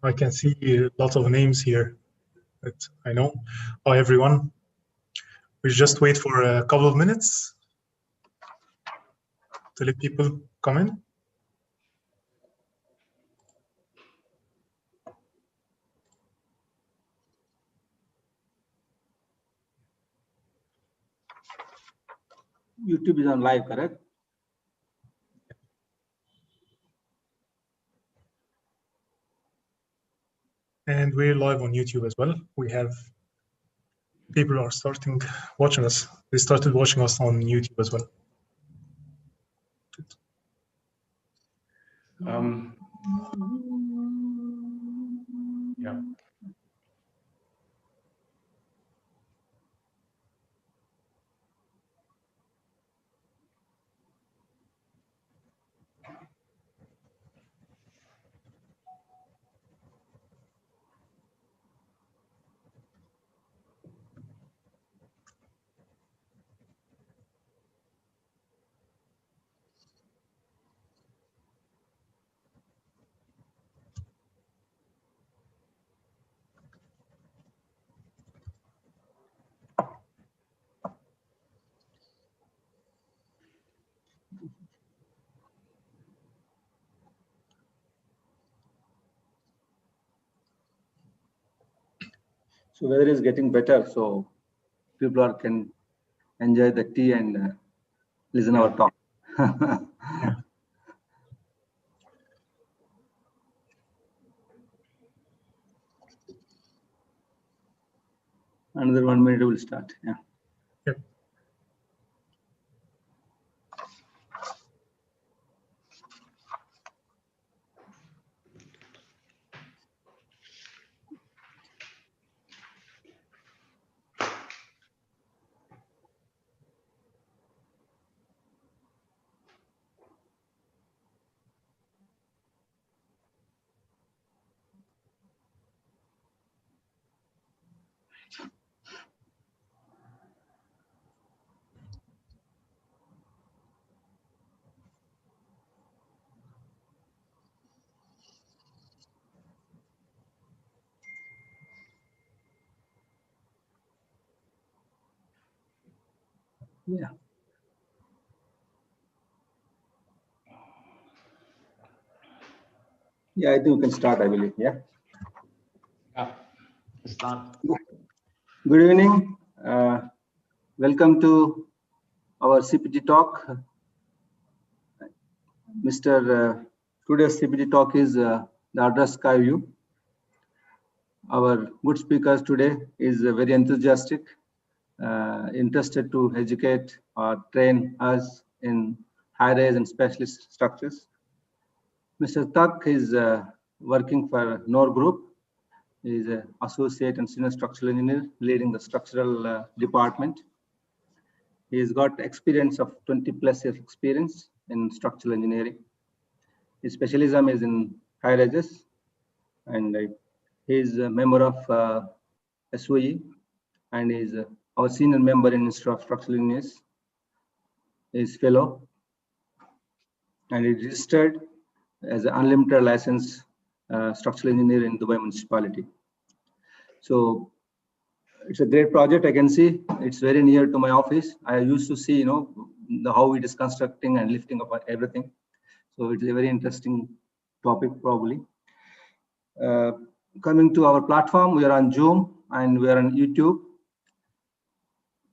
I can see lots of names here that I know. Hi, everyone. We just wait for a couple of minutes to let people come in. YouTube is on live, correct? And we're live on YouTube as well. We have people are starting watching us. They started watching us on YouTube as well. Yeah. So weather is getting better, so people can enjoy the tea and listen our talk. Another 1 minute will start. Yeah. Yep. Yeah. Yeah, I think we can start, I believe. Yeah. Yeah. Start. Good evening. Welcome to our CPD talk. Today's CPD talk is the address sky view. Our good speakers today is very enthusiastic, interested to educate or train us in high-rise and specialist structures. Mr. Tak is working for NOR Group. He is an associate and senior structural engineer leading the structural department. He has got experience of 20+ years experience in structural engineering. His specialism is in high rises, and he is a member of SOE and is our senior member in structural engineers. He is fellow and is registered as an unlimited license structural engineer in Dubai municipality. So it's a great project. I can see it's very near to my office. I used to see, how it is constructing and lifting up everything. So it's a very interesting topic, probably. Coming to our platform, we are on Zoom and we are on YouTube.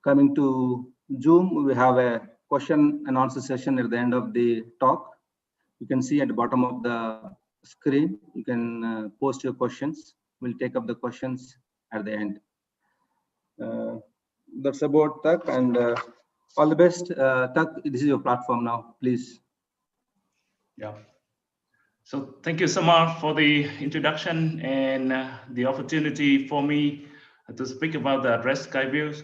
Coming to Zoom, we have a question and answer session at the end of the talk. You can see at the bottom of the screen, you can post your questions. We'll take up the questions at the end. That's about Tak, and all the best. Tak, this is your platform now, please. Yeah. So thank you so much for the introduction and the opportunity for me to speak about the address sky views.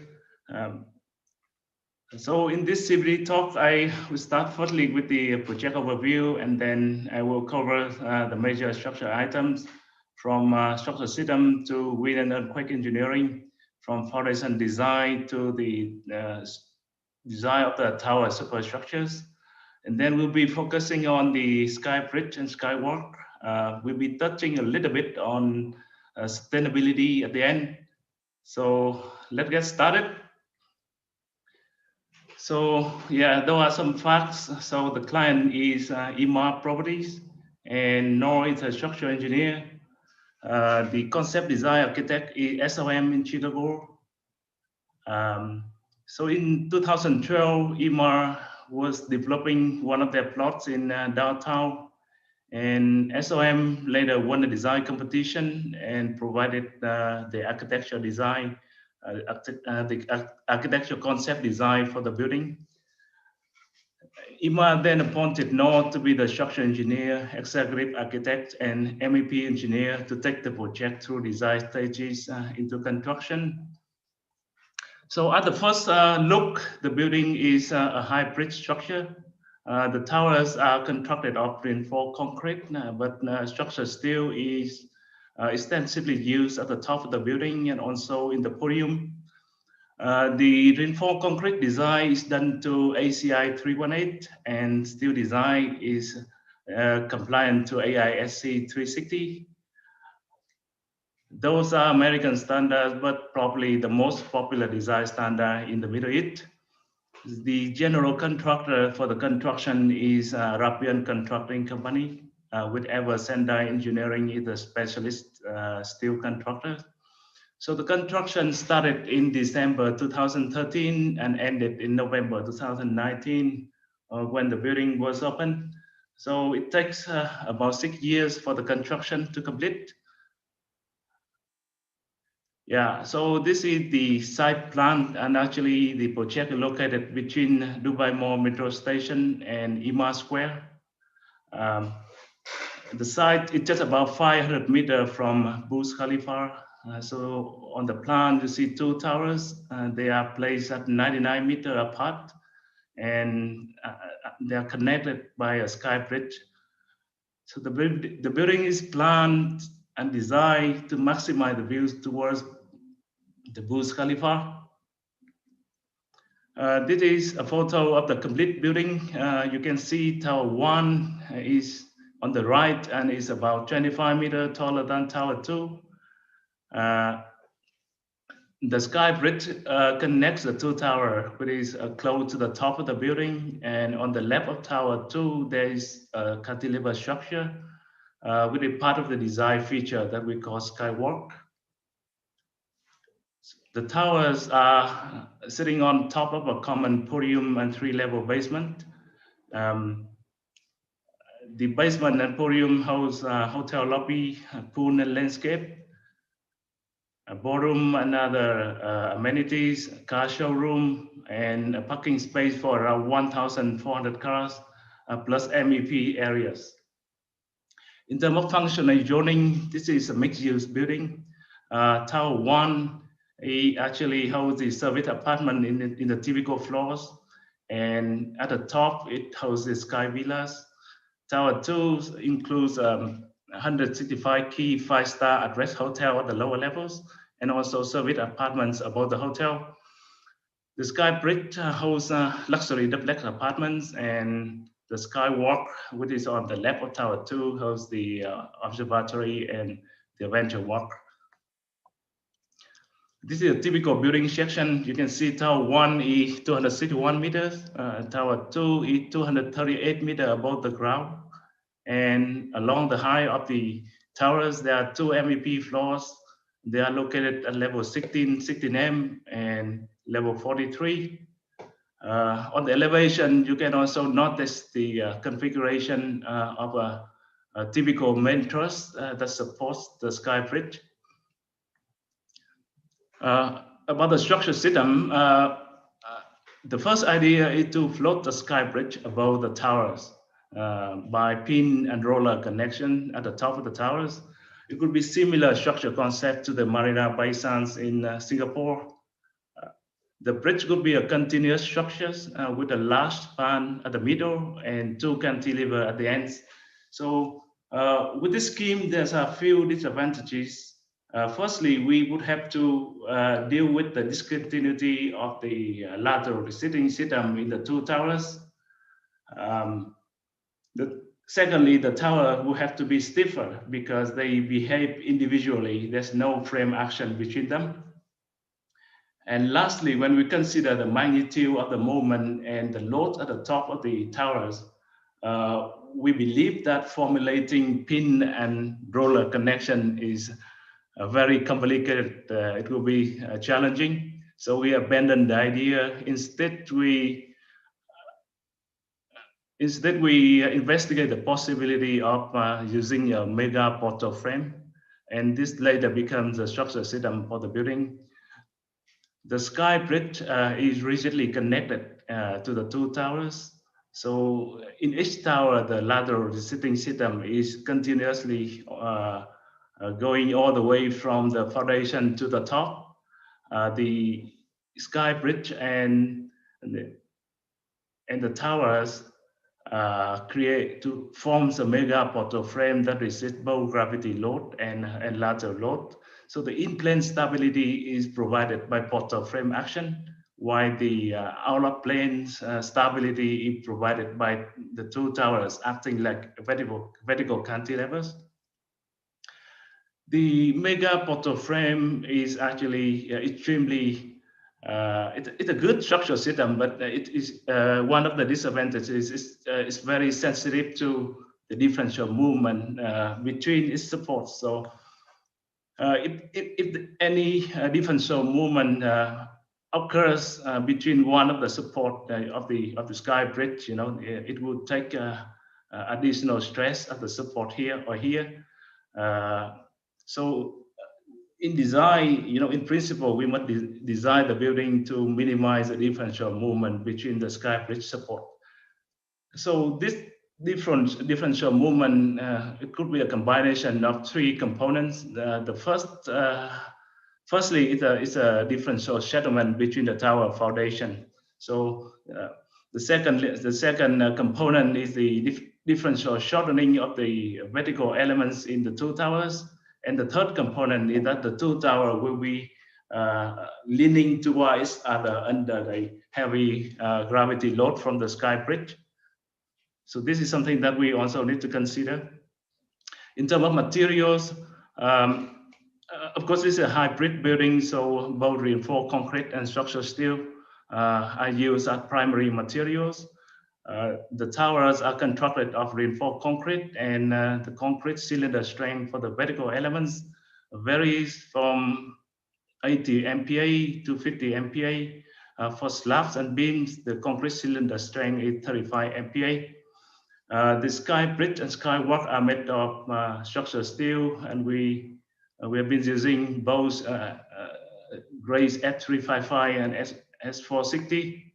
So in this CPD talk, I will start firstly with the project overview, and then I will cover the major structural items from structural system to wind and earthquake engineering, from foundation design to the design of the tower superstructures. And then we'll be focusing on the sky bridge and skywalk we'll be touching a little bit on sustainability at the end. So let's get started. So yeah, there are some facts. So the client is EMA Properties, and Noor is a structural engineer. The concept design architect is SOM in Chicago. So in 2012, EMA was developing one of their plots in downtown, and SOM later won the design competition and provided the architectural design, the architectural concept design for the building. EMA then appointed Noor to be the structural engineer, executive architect, and MEP engineer to take the project through design stages into construction. So at the first look, the building is a hybrid structure. The towers are constructed of reinforced concrete, but structural steel is extensively used at the top of the building and also in the podium. The reinforced concrete design is done to ACI 318, and steel design is compliant to AISC 360. Those are American standards, but probably the most popular design standard in the Middle East. The general contractor for the construction is Arabian Constructing Company, with Sendai Engineering is the specialist steel contractor. So the construction started in December 2013 and ended in November 2019 when the building was opened. So it takes about 6 years for the construction to complete. Yeah, so this is the site plan, and actually the project is located between Dubai Mall Metro Station and Ima Square. The site is just about 500 meters from Burj Khalifa. So on the plan, you see two towers. They are placed at 99 meters apart, and they are connected by a sky bridge. So the building is planned and designed to maximize the views towards the Burj Khalifa. This is a photo of the complete building. You can see Tower 1 is on the right and is about 25 meters taller than Tower 2. The sky bridge connects the two towers, which is close to the top of the building. And on the left of Tower 2, there is a cantilever structure, which is part of the design feature that we call skywalk. The towers are sitting on top of a common podium and three-level basement. The basement and podium house hotel lobby, pool and landscape, a ballroom and other amenities, car showroom, and a parking space for around 1,400 cars, plus MEP areas. In terms of functional zoning, this is a mixed-use building. Tower 1 actually holds the service apartment in the typical floors, and at the top it houses sky villas. Tower 2 includes 165 key 5-star address hotel at the lower levels, and also service apartments above the hotel. The sky bridge holds luxury duplex apartments, and the skywalk, which is on the left of Tower 2, hosts the observatory and the adventure walk. This is a typical building section. You can see Tower 1 is 261 meters, Tower 2 is 238 meters above the ground. And along the height of the towers, there are two MEP floors. They are located at level 16M and level 43. On the elevation, you can also notice the configuration of a typical main truss that supports the sky bridge. About the structure system, the first idea is to float the sky bridge above the towers by pin and roller connection at the top of the towers. It could be similar structure concept to the Marina Bay Sands in Singapore. The bridge could be a continuous structure with a large span at the middle and two cantilever at the ends. So with this scheme, there's a few disadvantages. Firstly, we would have to deal with the discontinuity of the lateral receding system in the two towers. The Secondly, the tower will have to be stiffer because they behave individually. There's no frame action between them. And lastly, when we consider the magnitude of the moment and the load at the top of the towers, we believe that formulating pin and roller connection is very complicated. It will be challenging. So we abandoned the idea. Instead, we investigate the possibility of using a mega portal frame, and this later becomes the structural system for the building. The sky bridge is rigidly connected to the two towers. So in each tower, the lateral resisting system is continuously going all the way from the foundation to the top. The sky bridge and the towers forms a mega portal frame that resists both gravity load and lateral load. So the in-plane stability is provided by portal frame action, while the out-of plane stability is provided by the two towers acting like vertical cantilevers. The mega portal frame is actually extremely it's a good structural system, but it is one of the disadvantages is it's very sensitive to the differential movement between its supports. So if any differential movement occurs between one of the support of the sky bridge, it would take additional stress at the support here or here. So in design, in principle, we must design the building to minimize the differential movement between the sky bridge support. So this differential movement, it could be a combination of three components. Firstly, it's a differential settlement between the tower foundation. So the second component is the differential shortening of the vertical elements in the two towers. And the third component is that the two towers will be leaning towards other under the heavy gravity load from the sky bridge. So this is something that we also need to consider. In terms of materials, of course, this is a hybrid building, so both reinforced concrete and structural steel are used as primary materials. The towers are constructed of reinforced concrete, and the concrete cylinder strength for the vertical elements varies from 80 MPa to 50 MPa. For slabs and beams, the concrete cylinder strength is 35 MPa. The sky bridge and sky walk are made of structural steel, and we have been using both grades S355 and S460.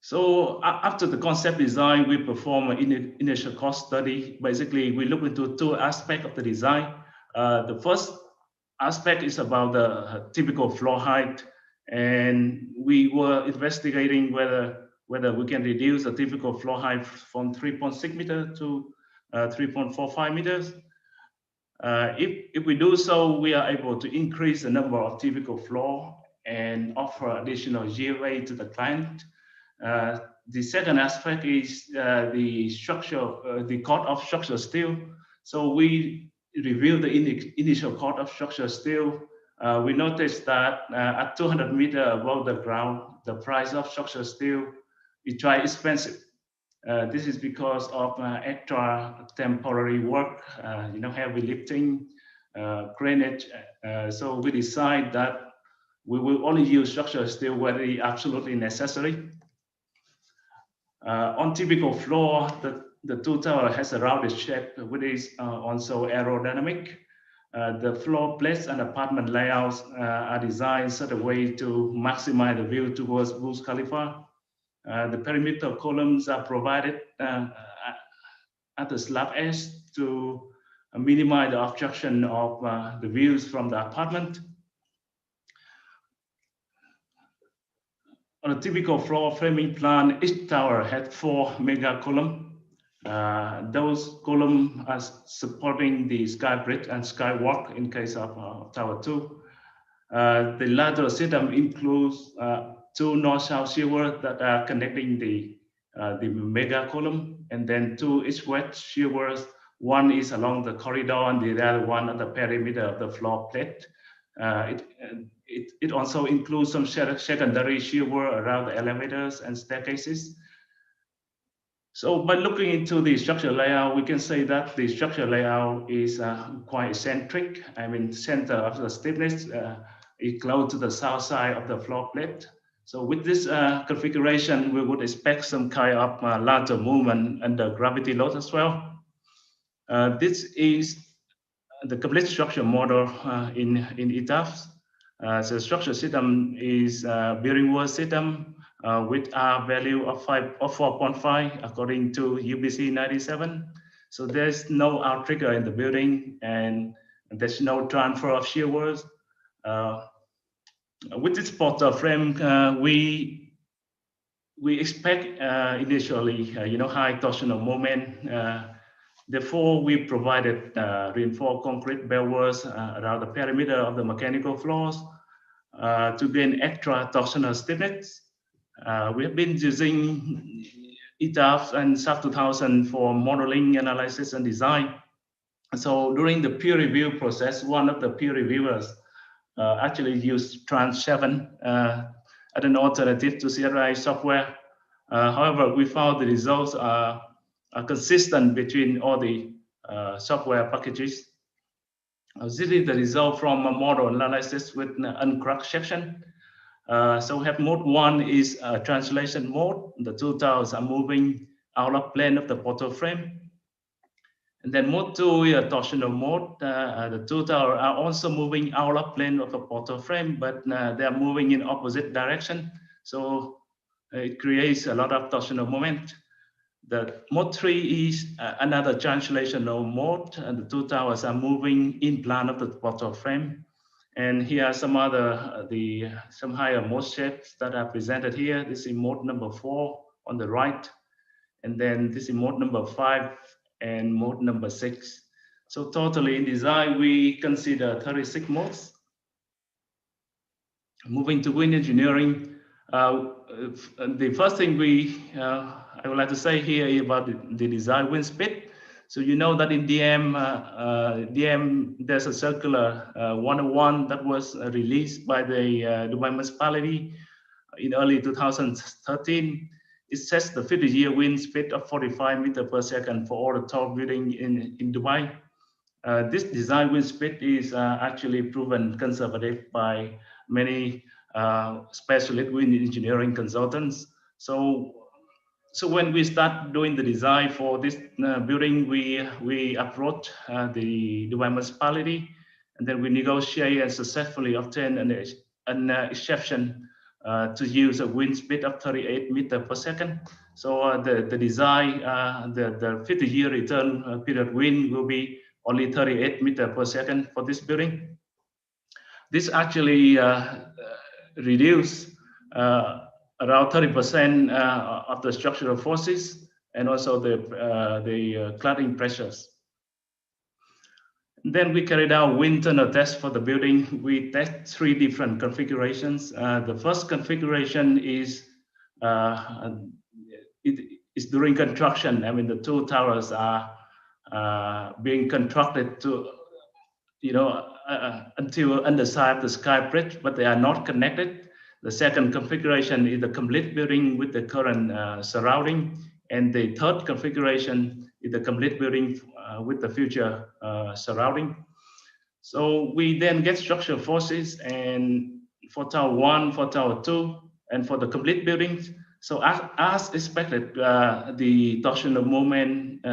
So after the concept design, we perform an initial cost study. Basically, we look into two aspects of the design. The first aspect is about the typical floor height, and we were investigating whether we can reduce the typical floor height from 3.6 meters to 3.45 meters. If we do so, we are able to increase the number of typical floor and offer additional GFA to the client. The second aspect is the structure, the cost of structural steel. So we reviewed the initial cost of structural steel. We noticed that at 200 meters above the ground, the price of structural steel is quite expensive. This is because of extra temporary work, heavy lifting, craneage. So we decide that we will only use structural steel where it is absolutely necessary. On typical floor, the two tower has a rounded shape, which is also aerodynamic. The floor plates and apartment layouts are designed such a way to maximize the view towards Burj Khalifa. The perimeter columns are provided at the slab edge to minimize the obstruction of the views from the apartment. On a typical floor framing plan, each tower had 4 mega columns. Those columns are supporting the sky bridge and sky walk in case of Tower 2. The lateral system includes 2 north-south shielders that are connecting the the mega column, and then 2 east-west shieldworks. One is along the corridor and the other one at the perimeter of the floor plate. It also includes some secondary shieldwork around the elevators and staircases. So by looking into the structure layout, we can say that the structure layout is quite eccentric. I mean, center of the stiffness is close to the south side of the floor plate. So with this configuration, we would expect some kind of lateral movement under gravity load as well. This is the complete structure model in TASV. The structure system is bearing wall system with R value of 4.5 according to UBC 97. So there's no outrigger in the building, and there's no transfer of shear walls. With this portal frame, we expect initially, high torsional moment. Therefore, we provided reinforced concrete bellworks around the perimeter of the mechanical floors to gain extra torsional stiffness. We have been using ETAF and SAP 2000 for modeling, analysis, and design. So during the peer review process, one of the peer reviewers actually used Trans 7 as an alternative to CRI software. However, we found the results are consistent between all the software packages. This is the result from a model analysis with an uncracked section. So we have mode 1 is a translation mode. The two towers are moving out of plane of the portal frame. And then mode 2 is a torsional mode. The two towers are also moving out of plane of the portal frame, but they are moving in opposite direction. So it creates a lot of torsional moment. The mode 3 is another translational mode, and the two towers are moving in plan of the portal frame. And here are some other, some higher mode shapes that are presented here. This is mode number 4 on the right. And then this is mode number 5 and mode number 6. So totally in design, we consider 36 modes. Moving to wind engineering, the first thing I would like to say here is about the design wind speed. So you know that in DM, there's a circular 101 that was released by the Dubai municipality in early 2013. It sets the 50-year wind speed of 45 meters per second for all the tall buildings in Dubai. This design wind speed is actually proven conservative by many specialist wind engineering consultants. So when we start doing the design for this building, we approach the Dubai municipality, and then we negotiate and successfully obtain an exception to use a wind speed of 38 meters per second. So the design, the 50-year return period wind will be only 38 meters per second for this building. This actually reduce around 30% of the structural forces and also the cladding pressures. Then we carried out wind tunnel tests for the building. We test 3 different configurations. The first configuration is during construction. I mean, the two towers are being constructed to, until underside of the sky bridge, but they are not connected. The second configuration is the complete building with the current surrounding. And the third configuration is the complete building with the future surrounding. So we then get structural forces and for tower 1, for tower 2, and for the complete buildings. So as expected, the torsional moment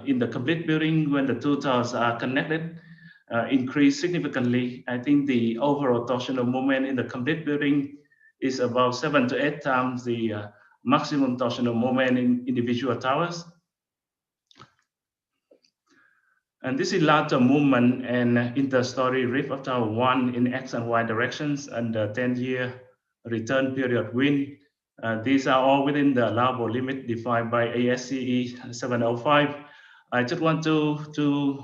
in the complete building when the two towers are connected increased significantly. I think the overall torsional moment in the complete building is about 7 to 8 times the maximum torsional moment in individual towers. And this is lateral movement and interstory rift of tower 1 in X and Y directions and the 10-year return period wind. These are all within the allowable limit defined by ASCE 705. I just want to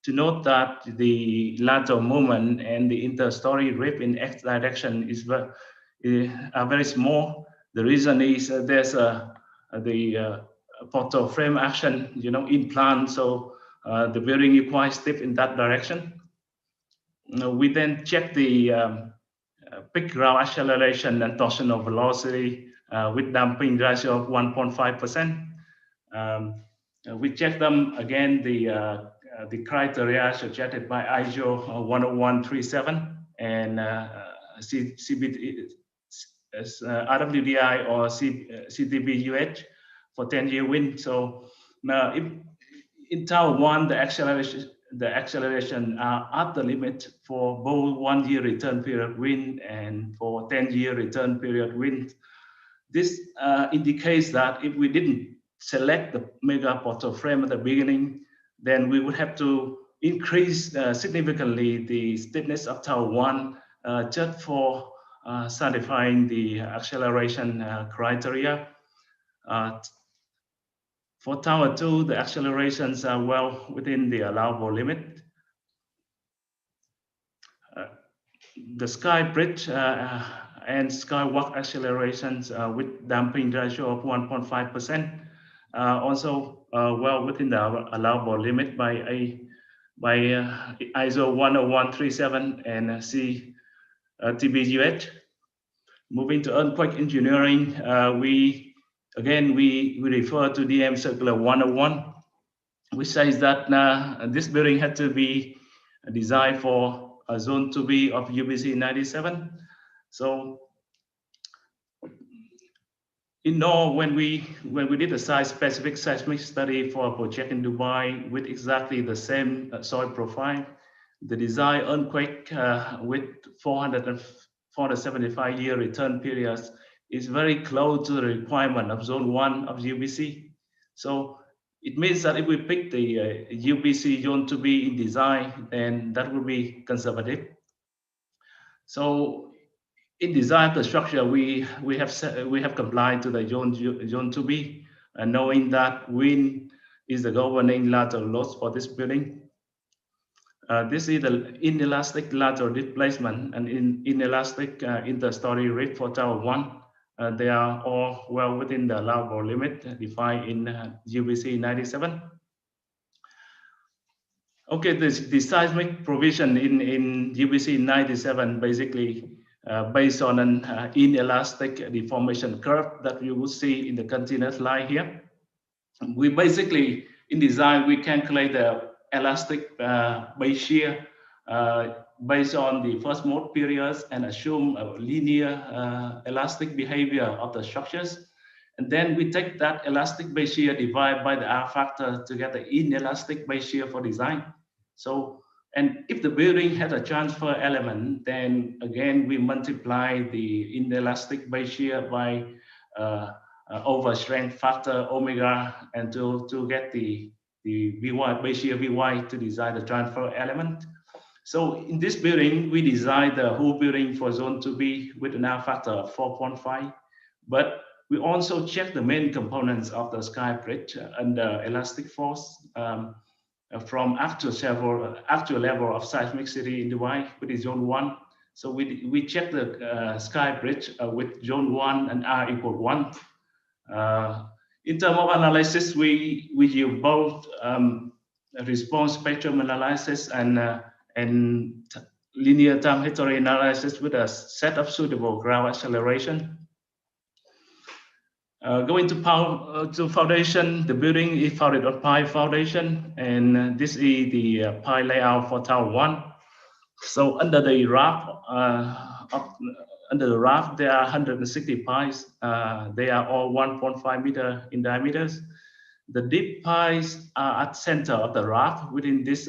note that the lateral movement and the interstory rift in X direction are very small. The reason is there's a the portal frame action, in plan. So the bearing is quite stiff in that direction. We then check the peak ground acceleration and torsional velocity with damping ratio of 1.5%. We check them again, the criteria suggested by ISO 10137 and CPD, RWDI or CTB-UH for 10-year wind. So now in Tower 1, the acceleration are at the limit for both 1-year return period wind and for 10-year return period wind. This indicates that if we didn't select the mega portal frame at the beginning, then we would have to increase significantly the stiffness of Tower 1 just for satisfying the acceleration criteria. For Tower 2, the accelerations are well within the allowable limit. The sky bridge and skywalk accelerations with damping ratio of 1.5% also well within the allowable limit by ISO 10137 and CTB-UH. Moving to earthquake engineering, we refer to DM Circular 101, which says that this building had to be designed for a zone 2B of UBC 97. So in Norway, when we did a site-specific seismic study for a project in Dubai with exactly the same soil profile, the desired earthquake with 475-year return periods is very close to the requirement of zone 1 of UBC. So it means that if we pick the UBC zone to be in design, then that will be conservative. So in design of the structure, we have complied to the zone 2B, knowing that wind is the governing lateral load for this building. This is the inelastic lateral displacement and inelastic interstory rate for Tower 1. They are all well within the allowable limit defined in UBC 97. Okay, the seismic provision in UBC 97 basically based on an inelastic deformation curve that you will see in the continuous line here. We basically, in design, we calculate the elastic base shear based on the first mode periods and assume a linear elastic behavior of the structures. And then we take that elastic base shear divided by the R factor to get the inelastic base shear for design. So, and if the building has a transfer element, then again, we multiply the inelastic base shear by over strength factor omega and to get the Vy, base shear Vy to design the transfer element. So in this building, we designed the whole building for zone 2B with an R factor of 4.5, but we also check the main components of the sky bridge under elastic force from actual level of seismicity in Dubai with the zone 1. So we check the sky bridge with zone 1 and R equal 1. In terms of analysis, we use both response spectrum analysis and linear time history analysis with a set of suitable ground acceleration. Going to foundation, the building is founded on pi foundation, and this is the pi layout for Tower 1. So under the raft, there are 160 pies. They are all 1.5 meter in diameters. The deep pies are at center of the raft within this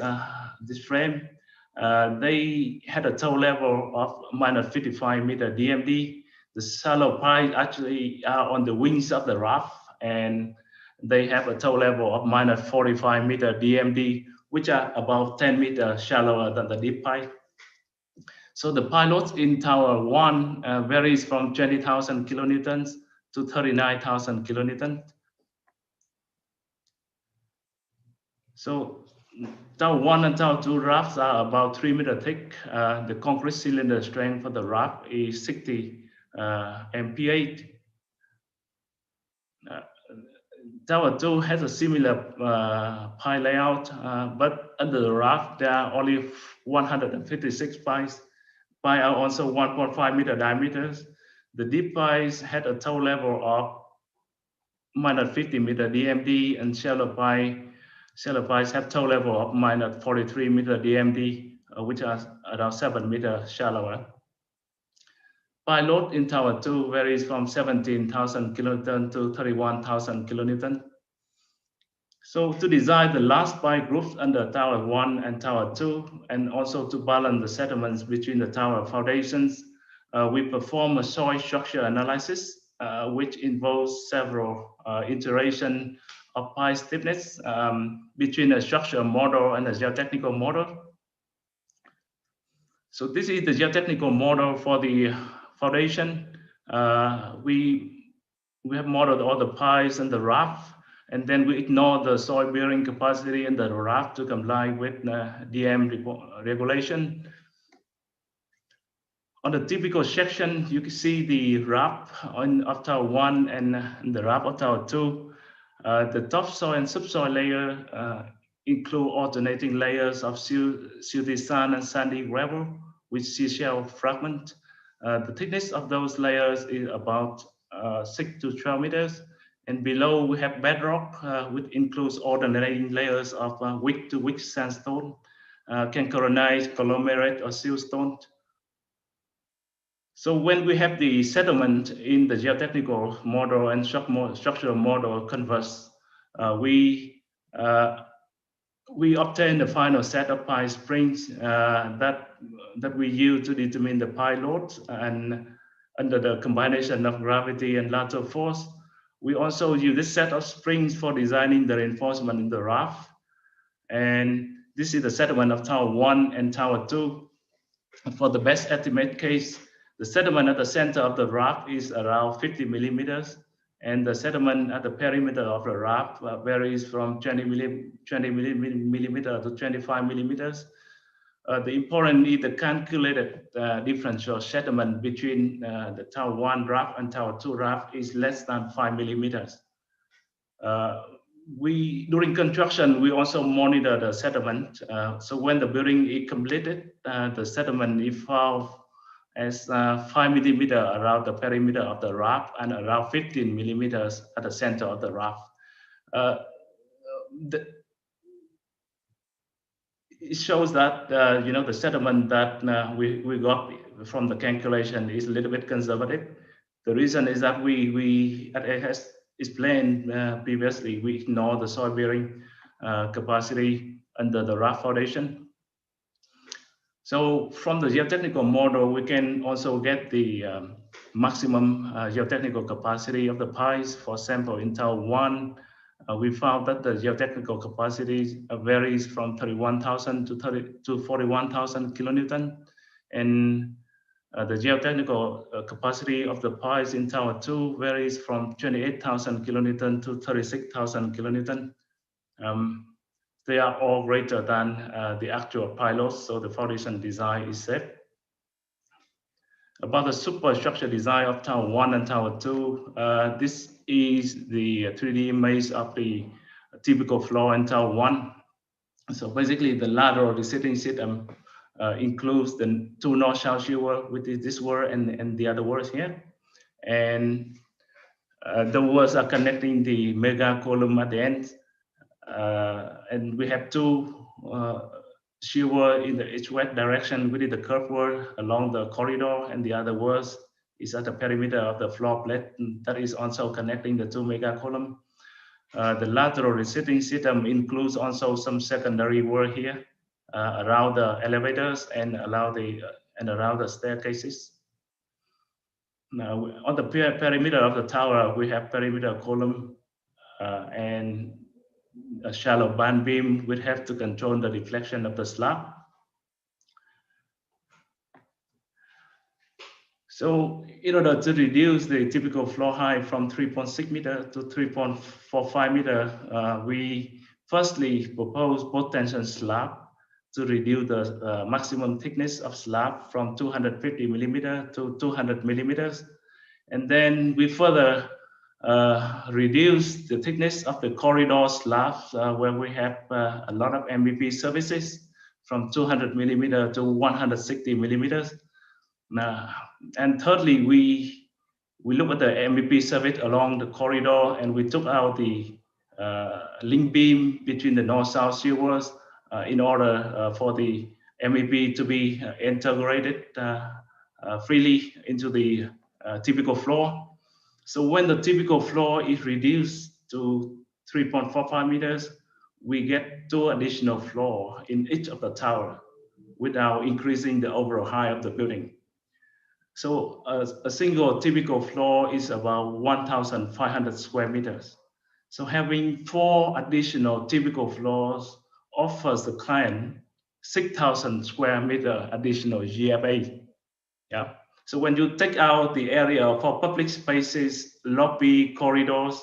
frame. They had a tow level of -55 meter DMD. The shallow pies actually are on the wings of the raft, and they have a tow level of -45 meter DMD, which are about 10 meters shallower than the deep pie. So the pi loads in Tower 1 varies from 20,000 kilonewtons to 39,000 kilonewtons. So Tower 1 and Tower 2 rafts are about 3 meters thick. The concrete cylinder strength for the raft is 60 MPa. Tower 2 has a similar pie layout, but under the raft there are only 156 pies. Pies are also 1.5 meter diameters. The deep pies had a tow level of minus 50 meter DMD, and shallow pies have tow level of minus 43 meter DMD, which are around 7 meter shallower. Pie load in Tower 2 varies from 17,000 kilonewton to 31,000 kilonewton. So to design the last pie groups under Tower 1 and Tower 2, and also to balance the settlements between the tower foundations, we perform a soil structure analysis, which involves several iteration of pie stiffness between a structural model and a geotechnical model. So this is the geotechnical model for the foundation. We have modeled all the pies and the raft, and then we ignore the soil bearing capacity in the raft to comply with DM regulation. On the typical section, you can see the raft of Tower 1 and the raft of Tower 2. The topsoil and subsoil layer include alternating layers of silty sand and sandy gravel with seashell fragment. The thickness of those layers is about 6 to 12 meters. And below we have bedrock, which includes alternating layers of wick to wick sandstone, canchoronite, conglomerate, or siltstone. So when we have the settlement in the geotechnical model and structural model converse, we obtain the final set of pie springs that we use to determine the pie load, and under the combination of gravity and lateral force. We also use this set of springs for designing the reinforcement in the raft. And this is the settlement of Tower 1 and Tower 2. For the best estimate case, the settlement at the center of the raft is around 50 millimeters, and the settlement at the perimeter of the raft varies from 20 millimeter to 25 millimeters. The important is the calculated differential settlement between the Tower 1 raft and Tower 2 raft is less than 5 millimeters. During construction, we also monitor the settlement. So when the building is completed, the settlement is found as 5 millimeter around the perimeter of the raft and around 15 millimeters at the center of the raft. It shows that the settlement that we got from the calculation is a little bit conservative. The reason is that we as explained previously, we ignore the soil bearing capacity under the raft foundation. So from the geotechnical model, we can also get the maximum geotechnical capacity of the pies. For example, in Tower 1, we found that the geotechnical capacity varies from 31,000 to 41,000 kilonewton. And the geotechnical capacity of the pies in Tower 2 varies from 28,000 kilonewton to 36,000 kilonewton. They are all greater than the actual pilots, so the foundation design is safe. About the superstructure design of Tower 1 and Tower 2, this is the 3D image of the typical floor in Tower 1. So basically, the lateral receding system includes the two north-south shear, which is this word and the other words here. And the words are connecting the mega column at the end. And we have two shear in the east-west direction within the curved word along the corridor, and the other words is at the perimeter of the floor plate that is also connecting the two mega column. The lateral receding system includes also some secondary work here around the elevators and around the staircases. Now, on the perimeter of the tower, we have perimeter column and a shallow band beam would have to control the deflection of the slab. So in order to reduce the typical floor height from 3.6 meter to 3.45 meter, we firstly propose both tension slab to reduce the maximum thickness of slab from 250 millimeter to 200 millimeters. And then we further reduce the thickness of the corridor slabs where we have a lot of MEP services from 200 millimeter to 160 millimeters. And thirdly, we look at the MEP service along the corridor, and we took out the link beam between the north-south shieldworks in order for the MEP to be integrated freely into the typical floor. So when the typical floor is reduced to 3.45 meters, we get 2 additional floors in each of the tower without increasing the overall height of the building. So a single typical floor is about 1,500 square meters. So having 4 additional typical floors offers the client 6,000 square meter additional GFA. Yeah. So when you take out the area for public spaces, lobby, corridors,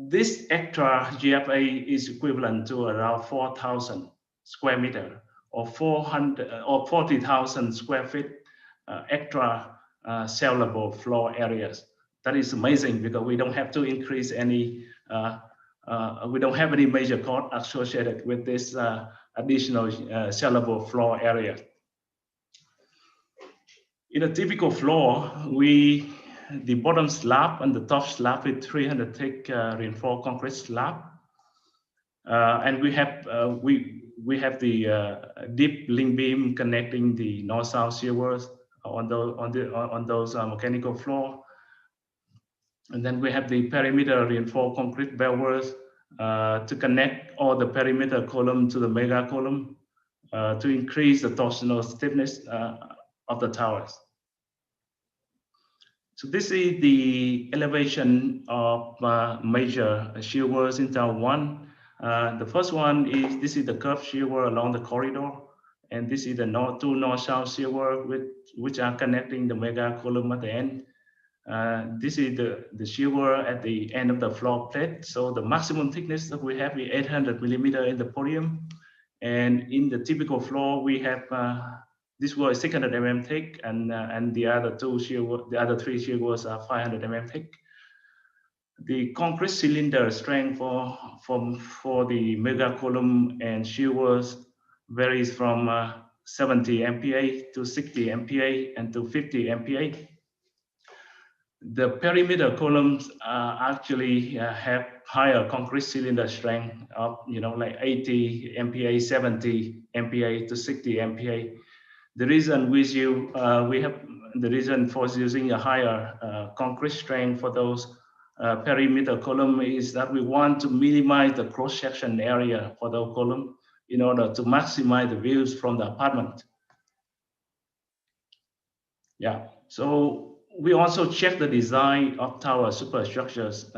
this extra GFA is equivalent to around 4,000 square meter or 40,000 square feet extra sellable floor areas. That is amazing because we don't have to increase any, we don't have any major cost associated with this additional sellable floor area. In a typical floor, the bottom slab and the top slab with 300 thick reinforced concrete slab, and we have the deep link beam connecting the north-south shieldworks on those mechanical floor, and then we have the perimeter reinforced concrete beltworks to connect all the perimeter column to the mega column to increase the torsional stiffness of the towers. So this is the elevation of major shieldworks in Tower 1. The first one is, this is the curved shieldwork along the corridor, and this is the two north-south shieldwork which are connecting the mega column at the end. This is the shieldwork at the end of the floor plate. So the maximum thickness that we have is 800 millimeter in the podium, and in the typical floor we have this was 600 mm thick, and the other three shieldworks are 500 mm thick. The concrete cylinder strength for the mega column and shieldworks varies from 70 MPa to 60 MPa and to 50 MPa. The perimeter columns actually have higher concrete cylinder strength of like 80 MPa, 70 MPa to 60 MPa. The reason for using a higher concrete strength for those perimeter column is that we want to minimize the cross-section area for the column in order to maximize the views from the apartment. Yeah, so we also check the design of tower superstructures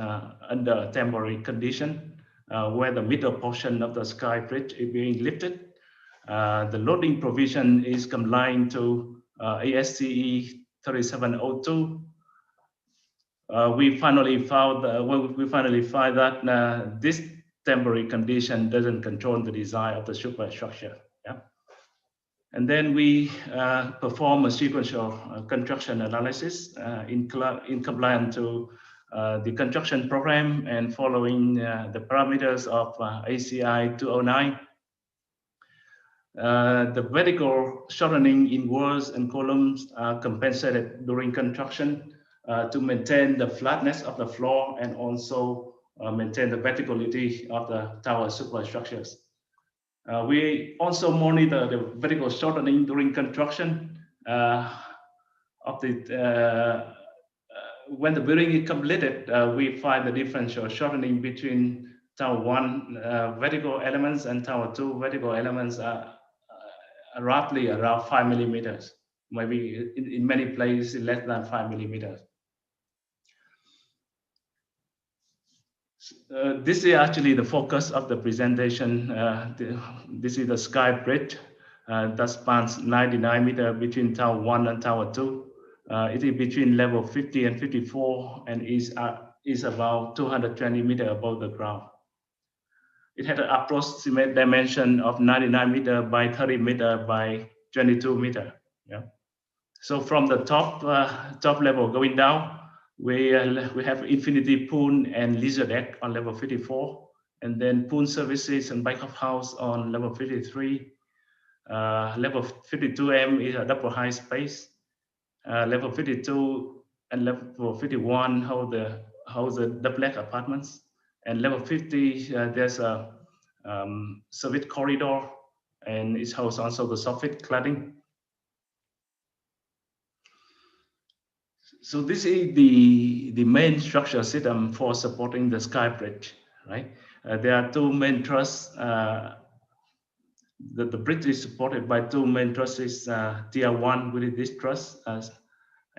under temporary condition, where the middle portion of the sky bridge is being lifted. The loading provision is compliant to ISTE 3702. We finally found that this temporary condition doesn't control the design of the superstructure. Yeah? And then we perform a sequential construction analysis in compliance to the construction program and following the parameters of ACI 209. The vertical shortening in walls and columns are compensated during construction to maintain the flatness of the floor and also maintain the verticality of the tower superstructures. We also monitor the vertical shortening during construction of the when the building is completed. We find the differential shortening between Tower 1 vertical elements and Tower 2 vertical elements are roughly around 5 millimeters, maybe in many places less than 5 millimeters. This is actually the focus of the presentation. This is the sky bridge that spans 99 meters between Tower 1 and Tower 2. It is between level 50 and 54 and is about 220 meters above the ground. It had an approximate dimension of 99 meters by 30 meters by 22 meters. Yeah. So from the top level going down, We have infinity pool and leisure deck on level 54, and then pool services and bike house on level 53. Level 52M is a double high space. Level 52 and level 51 hold the duplex apartments, and level 50 there's a service corridor, and it holds also the soffit cladding. So this is the main structural system for supporting the sky bridge, right? There are two main trusses. The bridge is supported by two main trusses, tier 1 with this truss,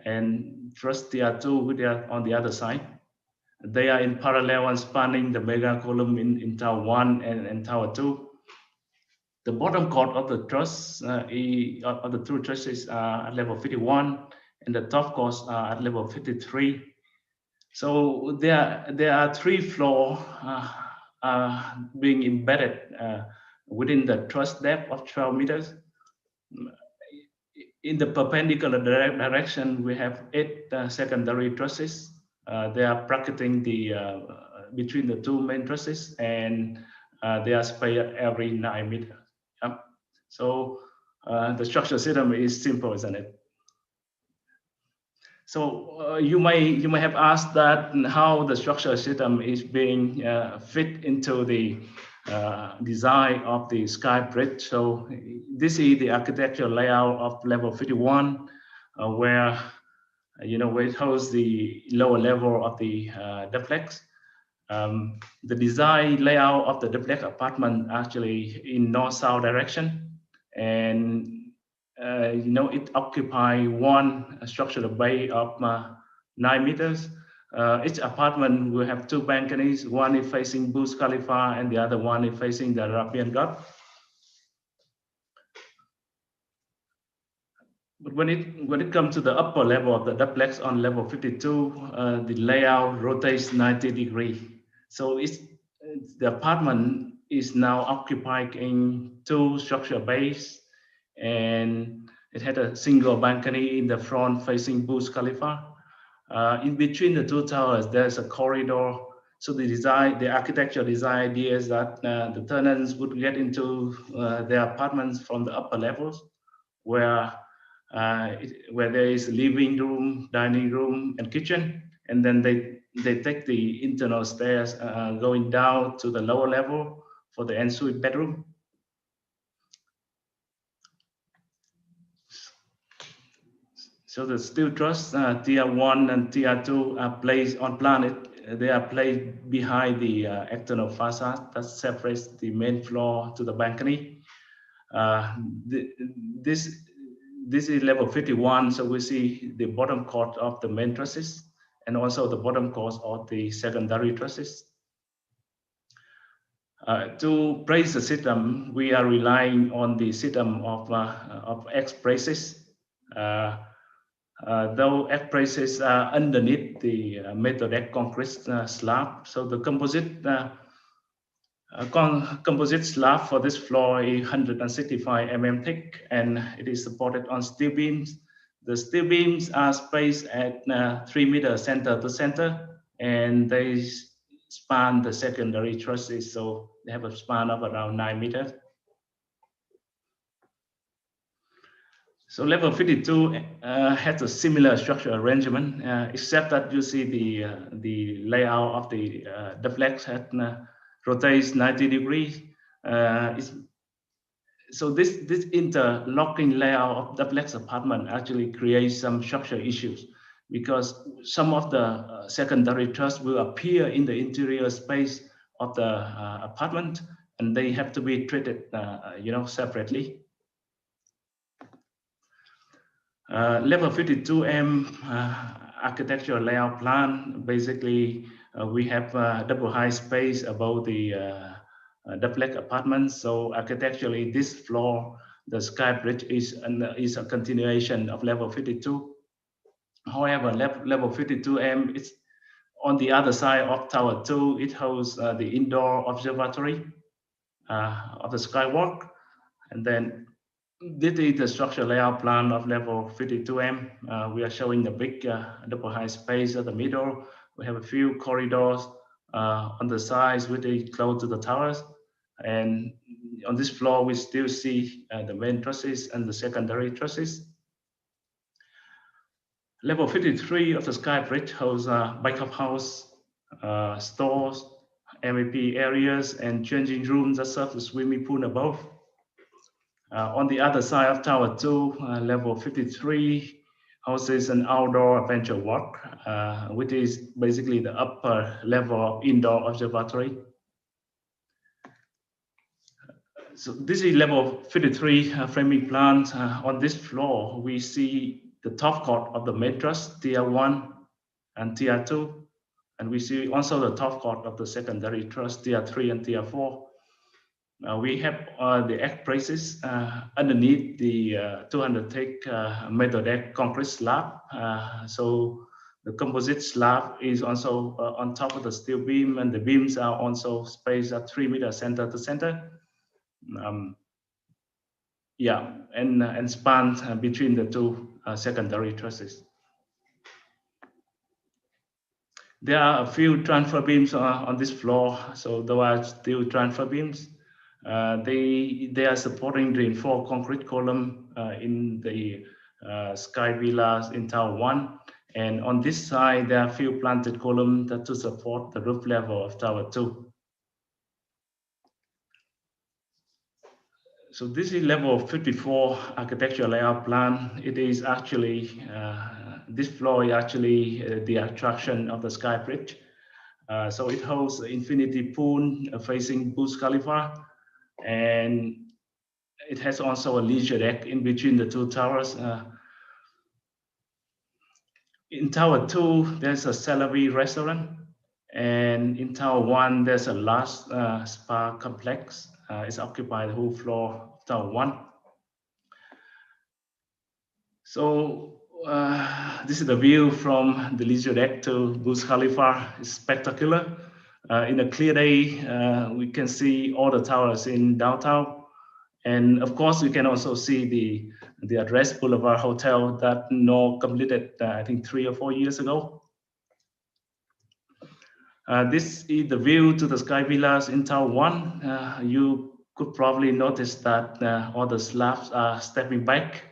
and truss tier 2 with on the other side. They are in parallel and spanning the mega column in tower 1 and tower 2. The bottom chord of the truss of the two trusses are at level 51, and the top chords are at level 53. So there are 3 floors being embedded within the truss depth of 12 meters. In the perpendicular direction, we have 8 secondary trusses. They are bracketing between the 2 main trusses, and they are spaced every 9 meters. Yep. So the structural system is simple, isn't it? So you may have asked that how the structural system is being fit into the design of the sky bridge. So this is the architectural layout of level 51, where where it holds the lower level of the duplex. The design layout of the duplex apartment actually in north-south direction, and it occupies one structural bay of 9 meters. Each apartment will have 2 balconies. One is facing Burj Khalifa, and the other one is facing the Arabian Gulf. But when it comes to the upper level of the duplex on level 52, the layout rotates 90 degrees. So the apartment is now occupying 2 structural bays, and it had a single balcony in the front facing Burj Khalifa. In between the 2 towers, there's a corridor. So the architectural design idea is that the tenants would get into their apartments from the upper levels, where there is living room, dining room, and kitchen, and then they take the internal stairs going down to the lower level for the ensuite bedroom. So the steel truss, tier 1 and tier 2 are placed on plan. They are placed behind the external facade that separates the main floor to the balcony. This is level 51, so we see the bottom chord of the main trusses and also the bottom chords of the secondary trusses. To brace the system, we are relying on the system of X braces. Though X braces are underneath the metal deck concrete slab, so the composite slab for this floor is 165 mm thick, and it is supported on steel beams. The steel beams are spaced at 3 meters center to center, and they span the secondary trusses, so they have a span of around 9 meters. So level 52 has a similar structural arrangement, except that you see the layout of the duplex rotates 90 degrees. So this interlocking layout of duplex apartment actually creates some structural issues, because some of the secondary truss will appear in the interior space of the apartment, and they have to be treated separately. Level 52M architectural layout plan, basically we have double high space above the duplex apartments. So architecturally, this floor, the sky bridge is a continuation of level 52. However, level 52M is on the other side of tower 2. It holds the indoor observatory of the skywalk, and then This is the structure layout plan of level 52M. We are showing the big double high space at the middle. We have a few corridors on the sides which is close to the towers. And on this floor, we still see the main trusses and the secondary trusses. Level 53 of the Sky Bridge holds a backup house, stores, MEP areas, and changing rooms that serve the swimming pool above. On the other side of Tower 2, level 53 houses an outdoor adventure walk, which is basically the upper level of indoor observatory. So this is level 53 framing plan. On this floor, we see the top court of the main truss, Tier 1 and Tier 2. And we see also the top court of the secondary truss, Tier 3 and Tier 4. We have the egg braces underneath the 200 thick metal deck concrete slab. So the composite slab is also on top of the steel beam, and the beams are also spaced at 3 meters center to center. And span between the two secondary trusses. There are a few transfer beams on this floor, so there are steel transfer beams. They are supporting the reinforced concrete column in the Sky Villas in Tower 1. And on this side, there are a few planted columns to support the roof level of Tower 2. So this is level 54 architectural layout plan. It is actually, this floor is actually the attraction of the Sky Bridge. So it holds an infinity pool facing Burj Khalifa, and it has also a leisure deck in between the two towers. In Tower 2, there's a celery restaurant, and in Tower 1, there's a large spa complex. It's occupied the whole floor of Tower 1. So this is the view from the leisure deck to Burj Khalifa. It's spectacular. In a clear day, we can see all the towers in downtown. And of course, we can also see the Address Boulevard Hotel that Noor completed, I think, 3 or 4 years ago. This is the view to the Sky Villas in Tower 1. You could probably notice that all the slabs are stepping back.